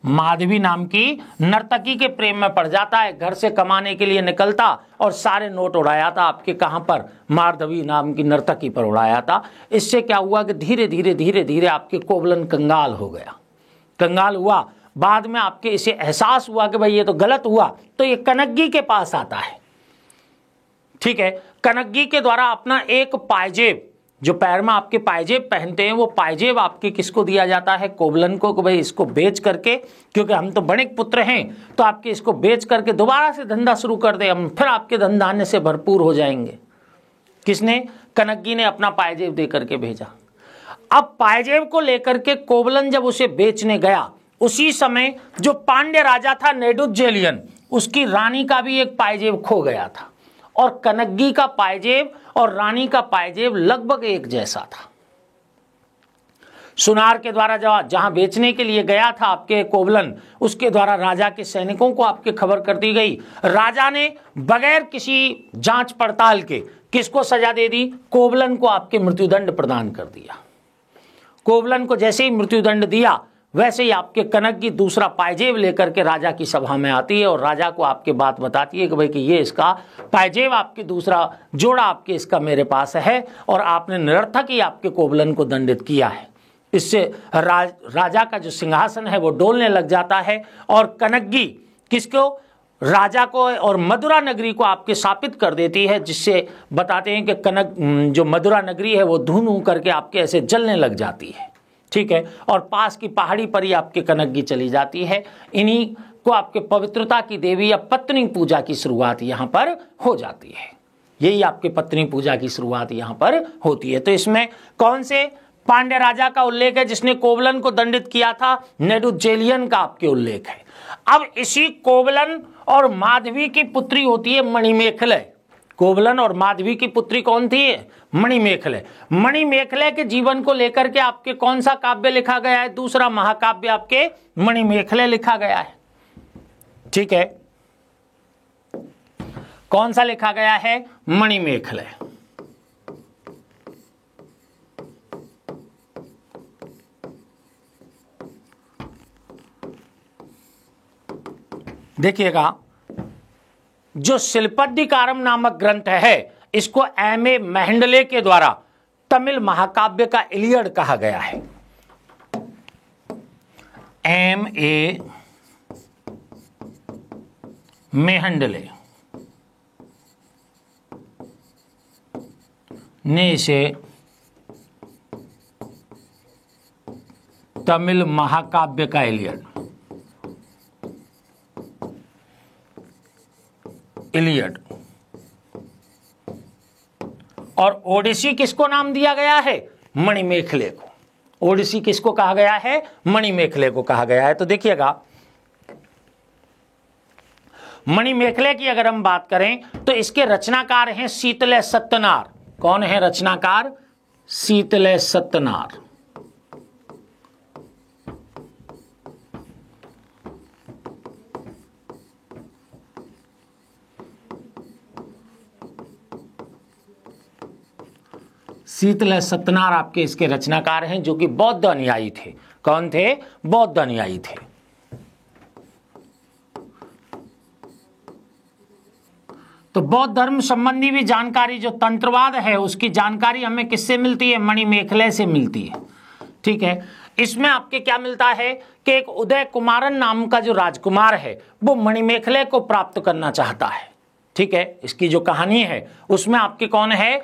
माधवी नाम की नर्तकी के प्रेम में पड़ जाता है। घर से कमाने के लिए निकलता और सारे नोट उड़ाया था आपके, कहां पर, माधवी नाम की नर्तकी पर उड़ाया था। इससे क्या हुआ कि धीरे धीरे आपके कोवलन कंगाल हो गया। कंगाल हुआ, बाद में आपके इसे एहसास हुआ कि भाई ये तो गलत हुआ, तो ये कनग्गी के पास आता है। ठीक है, कनग्गी के द्वारा अपना एक पायजेब, जो पैर में आपके पायजेब पहनते हैं, वो पायजेब आपके किसको दिया जाता है, कोवलन को, कि भाई इसको बेच करके, क्योंकि हम तो बणिक पुत्र हैं, तो आपके इसको बेच करके दोबारा से धंधा शुरू कर दे, हम फिर आपके धन धान्य से भरपूर हो जाएंगे। किसने, कनग्गी ने अपना पायजेब दे करके भेजा। अब पायजेब को लेकर के कोवलन जब उसे बेचने गया, उसी समय जो पांड्य राजा था नेडुज्जेलियन, उसकी रानी का भी एक पायजेब खो गया था, और कनग्गी का पायजेब और रानी का पायजेब लगभग एक जैसा था। सुनार के द्वारा जहां बेचने के लिए गया था आपके कोवलन, उसके द्वारा राजा के सैनिकों को आपके खबर कर दी गई। राजा ने बगैर किसी जांच पड़ताल के किसको सजा दे दी, कोवलन को आपके मृत्युदंड प्रदान कर दिया। कोवलन को जैसे ही मृत्युदंड दिया, वैसे ही आपके कनग्गी दूसरा पायजेब लेकर के राजा की सभा में आती है और राजा को आपके बात बताती है कि भाई कि ये इसका पायजेब, आपके दूसरा जोड़ा आपके इसका मेरे पास है, और आपने निरर्थक ही आपके कोवलन को दंडित किया है। इससे राजा का जो सिंहासन है वो डोलने लग जाता है, और कनग्गी किसको, राजा को और मदुरा नगरी को आपके शापित कर देती है, जिससे बताते हैं कि जो मदुरा नगरी है वो धू करके आपके ऐसे जलने लग जाती है। ठीक है, और पास की पहाड़ी पर ही आपके कनग्गी चली जाती है। इन्हीं को आपके पवित्रता की देवी या पत्नी पूजा की शुरुआत यहाँ पर हो जाती है। यही आपके पत्नी पूजा की शुरुआत यहां पर होती है। तो इसमें कौन से पांड्य राजा का उल्लेख है जिसने कोवलन को दंडित किया था? नेदुचेलियन का आपके उल्लेख है। अब इसी कोवलन और माधवी की पुत्री होती है मणिमेखले। कोवलन और माधवी की पुत्री कौन थी? मणिमेखले। मणिमेखले के जीवन को लेकर के आपके कौन सा काव्य लिखा गया है? दूसरा महाकाव्य आपके मणिमेखले लिखा गया है। ठीक है, कौन सा लिखा गया है? मणिमेखले। देखिएगा, जो शिल्पाधिकारम नामक ग्रंथ है इसको M.A. मेहेंडले के द्वारा तमिल महाकाव्य का इलियड कहा गया है। M.A. मेहेंडले ने इसे तमिल महाकाव्य का इलियड और ओडिसी किसको नाम दिया गया है? मणिमेखले को। ओडिसी किसको कहा गया है? मणिमेखले को कहा गया है। तो देखिएगा, मणिमेखले की अगर हम बात करें तो इसके रचनाकार हैं शीतले सत्यनार। कौन है रचनाकार? शीतले सत्यनार। शीतले सत्यनार आपके इसके रचनाकार हैं, जो कि बौद्ध अनुयायी थे। कौन थे? बौद्ध अनुयायी थे। तो बौद्ध धर्म संबंधी भी जानकारी, जो तंत्रवाद है उसकी जानकारी हमें किससे मिलती है? मणिमेखले से मिलती है। ठीक है, इसमें आपके क्या मिलता है कि एक उदय कुमारन नाम का जो राजकुमार है वो मणिमेखले को प्राप्त करना चाहता है। ठीक है, इसकी जो कहानी है उसमें आपके कौन है?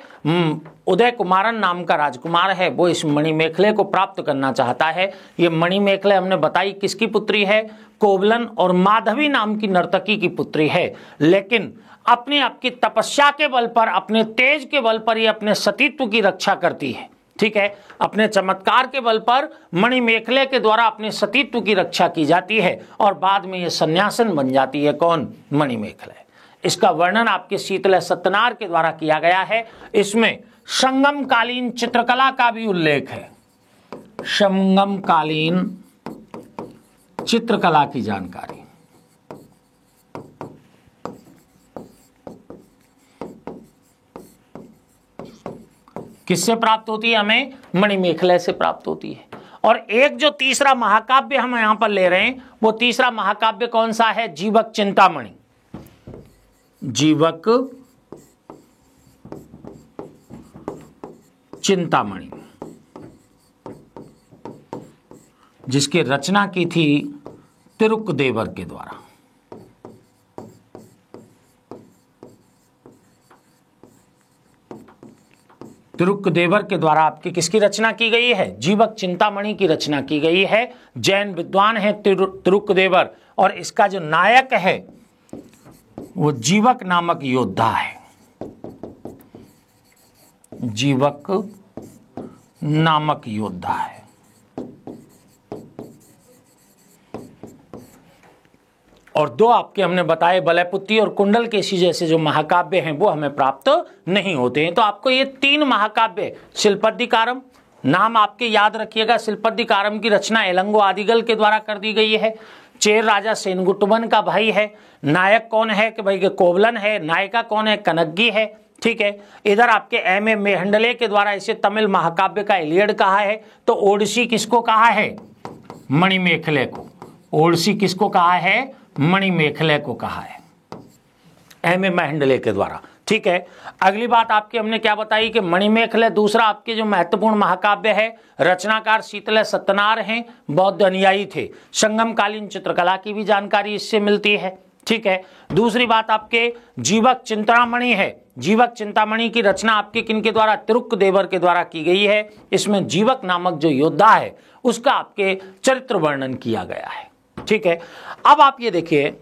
उदय कुमारन नाम का राजकुमार है, वो इस मणिमेखले को प्राप्त करना चाहता है। ये मणिमेखले हमने बताई किसकी पुत्री है? कोवलन और माधवी नाम की नर्तकी की पुत्री है। लेकिन अपनी आपकी तपस्या के बल पर, अपने तेज के बल पर ये अपने सतीत्व की रक्षा करती है। ठीक है, अपने चमत्कार के बल पर मणिमेखले के द्वारा अपने सतीत्व की रक्षा की जाती है और बाद में ये सन्यासन बन जाती है। कौन? मणिमेखले। इसका वर्णन आपके शीतले सत्यनार के द्वारा किया गया है। इसमें संगम कालीन चित्रकला का भी उल्लेख है। संगम कालीन चित्रकला की जानकारी किससे प्राप्त होती है? हमें मणिमेखले से प्राप्त होती है। और एक जो तीसरा महाकाव्य हम यहां पर ले रहे हैं, वो तीसरा महाकाव्य कौन सा है? जीवक चिंतामणि। जीवक चिंतामणि, जिसकी रचना की थी तिरुक्देवर के द्वारा। तिरुक्देवर के द्वारा आपकी किसकी रचना की गई है? जीवक चिंतामणि की रचना की गई है। जैन विद्वान है तिरुक्देवर, और इसका जो नायक है वो जीवक नामक योद्धा है। जीवक नामक योद्धा है। और दो आपके हमने बताए, बलयपुत्री और कुंडलकेशी जैसे जो महाकाव्य हैं वो हमें प्राप्त नहीं होते हैं। तो आपको ये तीन महाकाव्य, शिल्पाधिकारम, नाम आपके याद रखिएगा, शिल्पाधिकारम की रचना एलंगो आदिगल के द्वारा कर दी गई है। चेर राजा सेनगुट्टबन का भाई है। नायक कौन है? कि भाई कोवलन है। नायिका कौन है? कनग्गी है। ठीक है, इधर आपके M.A. मेहेंडले के द्वारा इसे तमिल महाकाव्य का इलियड कहा है। तो ओडिसी किसको कहा है? मणिमेखले को। ओडिसी किसको कहा है? मणिमेखले को कहा है M.A. मेहेंडले के द्वारा। ठीक है, अगली बात आपकी हमने क्या बताई कि मणिमेखले दूसरा आपके जो महत्वपूर्ण महाकाव्य है, रचनाकार शीतले सत्यनार हैं, बौद्ध अनुयायी थे। संगमकालीन चित्रकला की भी जानकारी इससे मिलती है। ठीक है, दूसरी बात आपके जीवक चिंतामणि है। जीवक चिंतामणि की रचना आपके किनके द्वारा? तिरुक्देवर के द्वारा की गई है। इसमें जीवक नामक जो योद्धा है उसका आपके चरित्र वर्णन किया गया है। ठीक है, अब आप ये देखिए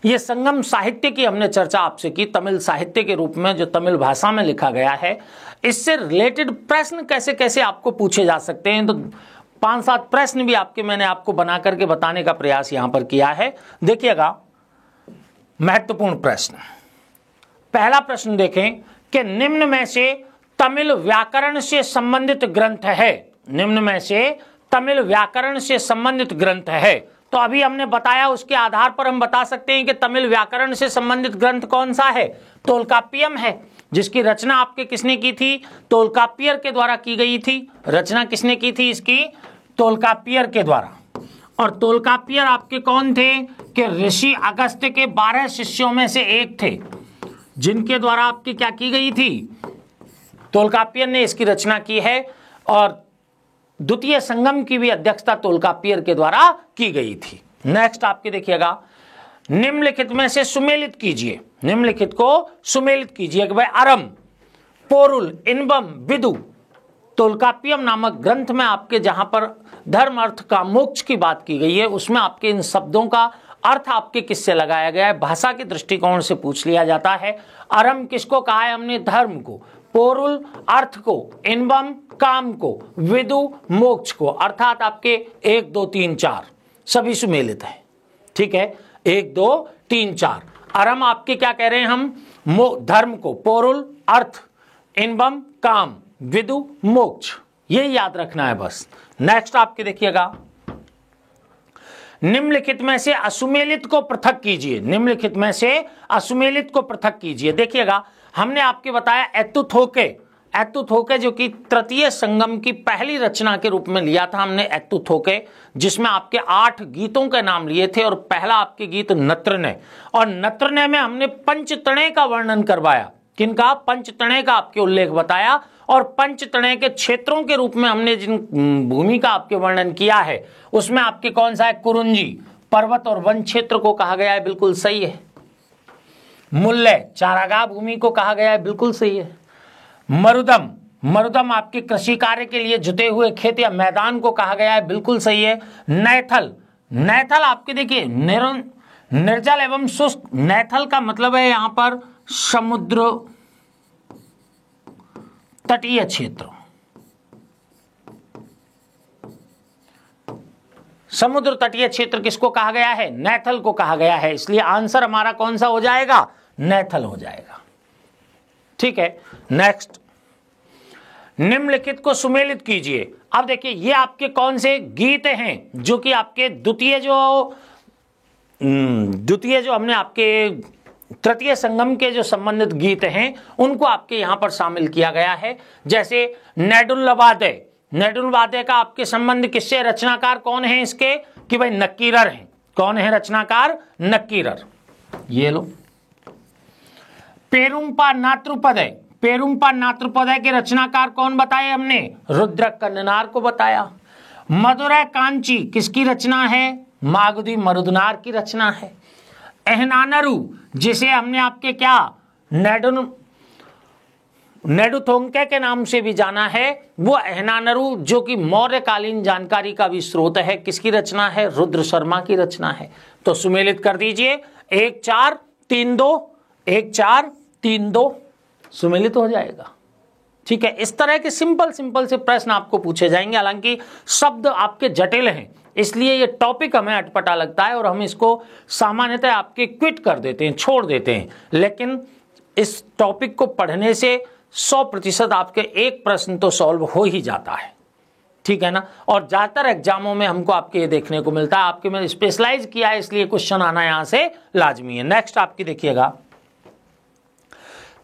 ये संगम साहित्य की हमने चर्चा आपसे की, तमिल साहित्य के रूप में जो तमिल भाषा में लिखा गया है। इससे रिलेटेड प्रश्न कैसे कैसे आपको पूछे जा सकते हैं, तो 5-7 प्रश्न भी मैंने आपको बना करके बताने का प्रयास यहां पर किया है। देखिएगा महत्वपूर्ण प्रश्न, पहला प्रश्न देखें कि निम्न में से तमिल व्याकरण से संबंधित ग्रंथ है, निम्न में से तमिल व्याकरण से संबंधित ग्रंथ है। तो अभी हमने बताया, उसके आधार पर हम बता सकते हैं कि तमिल व्याकरण से संबंधित ग्रंथ कौन सा है, तोल्काप्पियम है, जिसकी रचना आपके किसने की थी, तोल्काप्पियर के द्वारा की गई थी। रचना किसने की थी इसकी, तोल्काप्पियर के द्वारा। और तोल्काप्पियर आपके कौन थे कि ऋषि अगस्त्य के 12 शिष्यों में से एक थे, जिनके द्वारा आपकी क्या की गई थी, तोल्काप्पियर ने इसकी रचना की है। और द्वितीय संगम की भी अध्यक्षता तोल्काप्पियर के द्वारा की गई थी। नेक्स्ट आपके देखिएगा, निम्नलिखित में से सुमेलित कीजिए, निम्नलिखित को सुमेलित कीजिए कि भाई अरम, पोरुल, इनबम, विदु, तोल्काप्पियम नामक ग्रंथ में आपके जहां पर धर्म अर्थ का मोक्ष की बात की गई है, उसमें आपके इन शब्दों का अर्थ आपके किससे लगाया गया है, भाषा के दृष्टिकोण से पूछ लिया जाता है। अरम किसको कहा है हमने, धर्म को, पोरुल अर्थ को, इनबम काम को, विदु मोक्ष को, अर्थात आपके 1 2 3 4 सभी सुमेलित है। ठीक है, 1 2 3 4। अरम आपके क्या कह रहे हैं हम, धर्म को, पोरुल अर्थ, इनबम काम, विदु मोक्ष, ये याद रखना है बस। नेक्स्ट आपके देखिएगा, निम्नलिखित में से असुमेलित को पृथक कीजिए, निम्नलिखित में से असुमेलित को पृथक कीजिए। देखिएगा हमने आपके बताया एतुथोके, एतुथोके जो कि तृतीय संगम की पहली रचना के रूप में लिया था हमने एतुथोके, जिसमें आपके 8 गीतों के नाम लिए थे और पहला आपके गीत नत्रने, और नत्रने में हमने पंचतणे का वर्णन करवाया, किनका, पंचतणे का आपके उल्लेख बताया। और पंचतणे के क्षेत्रों के रूप में हमने जिन भूमि का आपके वर्णन किया है उसमें आपके कौन सा है, कुरुंजी, पर्वत और वन क्षेत्र को कहा गया है, बिल्कुल सही है। मुल्ले, चारागाह भूमि को कहा गया है, बिल्कुल सही है। मरुदम, मरुदम आपके कृषि कार्य के लिए जुते हुए खेत या मैदान को कहा गया है, बिल्कुल सही है। नैथल, नैथल आपके देखिए निर्जल एवं शुष्क, नैथल का मतलब है यहां पर समुद्र तटीय क्षेत्र, समुद्र तटीय क्षेत्र किसको कहा गया है, नैथल को कहा गया है, इसलिए आंसर हमारा कौन सा हो जाएगा, नैथल हो जाएगा। ठीक है, नेक्स्ट, निम्नलिखित को सुमेलित कीजिए। अब देखिए ये आपके कौन से गीत हैं जो कि आपके द्वितीय जो हमने आपके तृतीय संगम के जो संबंधित गीत हैं उनको आपके यहां पर शामिल किया गया है। जैसे नेडुल्लवादे, नेडुल्लवादे का आपके संबंध किससे, रचनाकार कौन है इसके, कि भाई नक्कीरर है। कौन है रचनाकार, नक्कीरर। ये लो, पेरुम्पा नातृपदय, पेरुम्पा नातृपदय के रचनाकार कौन बताए हमने, रुद्रक कन्ननार को बताया। मदुरै कांची किसकी रचना है, मागधी मरुदनार की रचना है। एहनानरु जिसे हमने आपके क्या नेडुथोंके के नाम से भी जाना है, वो एहनानरु जो कि मौर्यकालीन जानकारी का भी स्रोत है, किसकी रचना है, रुद्र शर्मा की रचना है। तो सुमेलित कर दीजिए, 1 4 3 2, 1 4 3 2 सुमेलित हो जाएगा। ठीक है, इस तरह के सिंपल से प्रश्न आपको पूछे जाएंगे। हालांकि शब्द आपके जटिल हैं, इसलिए ये टॉपिक हमें अटपटा लगता है और हम इसको सामान्यतः आपके क्विट कर देते हैं, छोड़ देते हैं। लेकिन इस टॉपिक को पढ़ने से 100% आपके एक प्रश्न तो सॉल्व हो ही जाता है। ठीक है ना, और ज्यादातर एग्जामों में हमको आपके ये देखने को मिलता है। आपके मैंने स्पेशलाइज किया है, इसलिए क्वेश्चन आना यहां से लाजमी है। नेक्स्ट आपकी देखिएगा,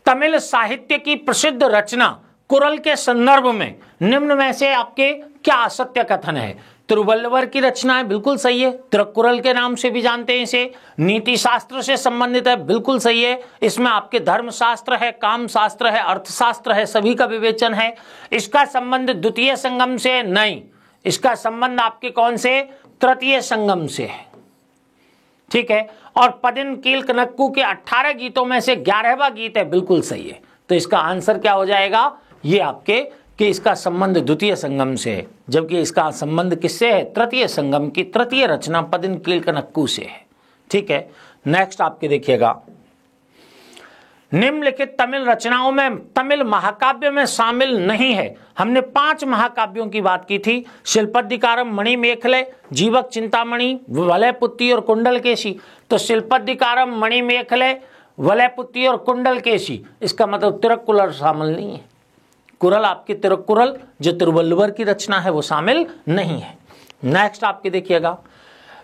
तमिल साहित्य की प्रसिद्ध रचना कुरल के संदर्भ में निम्न में से आपके क्या असत्य कथन है। तिरुवल्लुवर की रचना है, बिल्कुल सही है। तिरुकुरल के नाम से भी जानते हैं इसे। नीति शास्त्र से संबंधित है, बिल्कुल सही है। इसमें आपके धर्म शास्त्र है, काम शास्त्र है, अर्थशास्त्र है, सभी का विवेचन है। इसका संबंध द्वितीय संगम से नहीं, इसका संबंध आपके कौन से, तृतीय संगम से है। ठीक है, और पदिन कीलकनक्कू के 18 गीतों में से 11वां गीत है, बिल्कुल सही है। तो इसका आंसर क्या हो जाएगा, ये आपके कि इसका संबंध द्वितीय संगम से है, जबकि इसका संबंध किससे है, तृतीय संगम की तृतीय रचना पदिन कीलकनक्कू से है। ठीक है। नेक्स्ट आपके देखिएगा, निम्नलिखित तमिल रचनाओं में तमिल महाकाव्य में शामिल नहीं है। हमने 5 महाकाव्यों की बात की थी, शिल्पाधिकारम, मणिमेखले, जीवक चिंतामणि, वलयपुत्ती और कुंडलकेशी। तो शिल्पाधिकारम, मणिमेखले, वलयपुत्ती और कुंडलकेशी, इसका मतलब तिरुक्कुरल शामिल नहीं है। कुरल आपकी तिरुक्कुरल जो तिरुवल्लुवर की रचना है वो शामिल नहीं है। नेक्स्ट आपके देखिएगा,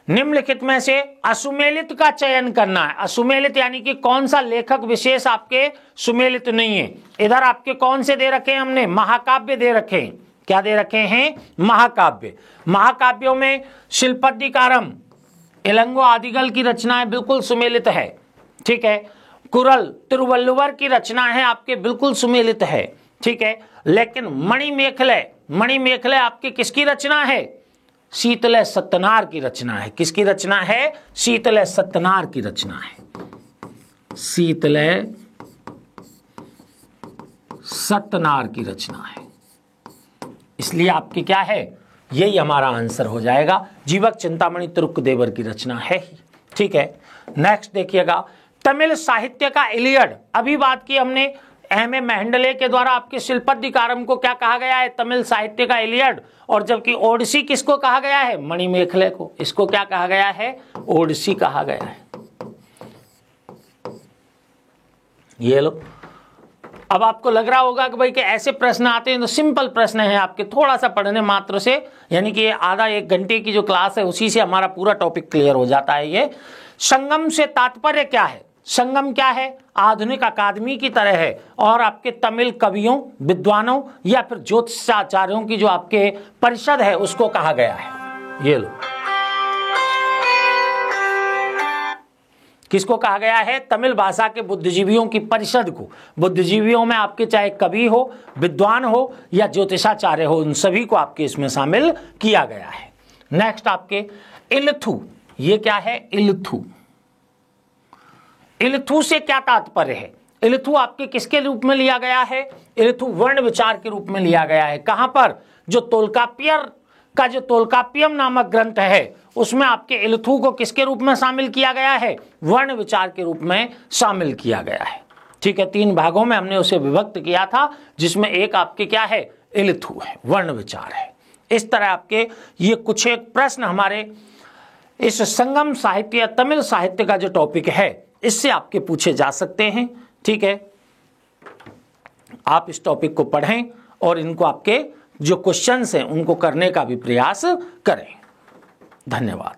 निम्नलिखित में से असुमेलित का चयन करना है। असुमेलित यानी कि कौन सा लेखक विशेष आपके सुमेलित नहीं है। इधर आपके कौन से दे रखे हैं हमने, महाकाव्य दे रखे हैं। क्या दे रखे हैं, महाकाव्य। महाकाव्यों में शिल्पाधिकारम, इलंगो आदिगल की रचनाएं बिल्कुल सुमेलित है, ठीक है। कुरल तिरुवल्लुवर की रचना है आपके बिल्कुल सुमेलित है, ठीक है। लेकिन मणिमेखले, मणिमेखले आपके किसकी रचना है, शीतलय सत्यनार की रचना है। किसकी रचना है, शीतलय सत्यनार की रचना है। शीतलय सत्यनार की रचना है, इसलिए आपकी क्या है, यही हमारा आंसर हो जाएगा। जीवक चिंतामणि तिरुक्कुदेवर की रचना है ही, ठीक है। नेक्स्ट देखिएगा, तमिल साहित्य का इलियड, अभी बात की हमने एम ए मेंडले के द्वारा आपके शिल्पाधिकारम को क्या कहा गया है, तमिल साहित्य का इलियड। और जबकि ओडिसी किसको कहा गया है, मणिमेखले को। इसको क्या कहा गया है, ओडिसी कहा गया है। ये लो, अब आपको लग रहा होगा कि भाई कि ऐसे प्रश्न आते हैं तो सिंपल प्रश्न है आपके, थोड़ा सा पढ़ने मात्र से, यानी कि आधा 1 घंटे की जो क्लास है उसी से हमारा पूरा टॉपिक क्लियर हो जाता है। ये संगम से तात्पर्य क्या है, संगम क्या है, आधुनिक अकादमी की तरह है और आपके तमिल कवियों, विद्वानों या फिर ज्योतिषाचार्यों की जो आपके परिषद है उसको कहा गया है। ये लो, किसको कहा गया है, तमिल भाषा के बुद्धिजीवियों की परिषद को। बुद्धिजीवियों में आपके चाहे कवि हो, विद्वान हो या ज्योतिषाचार्य हो, उन सभी को आपके इसमें शामिल किया गया है। नेक्स्ट आपके इलथू, ये क्या है, इलथू। इलथू से क्या तात्पर्य है, इलथू आपके किसके रूप में लिया गया है, इलथू वर्ण विचार के रूप में लिया गया है। कहां पर, जो तोल्कापियर का जो तोल्कापियम नामक ग्रंथ है उसमें आपके इलथू को किसके रूप में शामिल किया गया है, वर्ण विचार के रूप में शामिल किया गया है, ठीक है। 3 भागों में हमने उसे विभक्त किया था, जिसमें एक आपके क्या है, इलथू है, वर्ण विचार है। इस तरह आपके ये कुछ एक प्रश्न हमारे इस संगम साहित्य या तमिल साहित्य का जो टॉपिक है इससे आपके पूछे जा सकते हैं, ठीक है। आप इस टॉपिक को पढ़ें और इनको आपके जो क्वेश्चंस हैं उनको करने का भी प्रयास करें। धन्यवाद।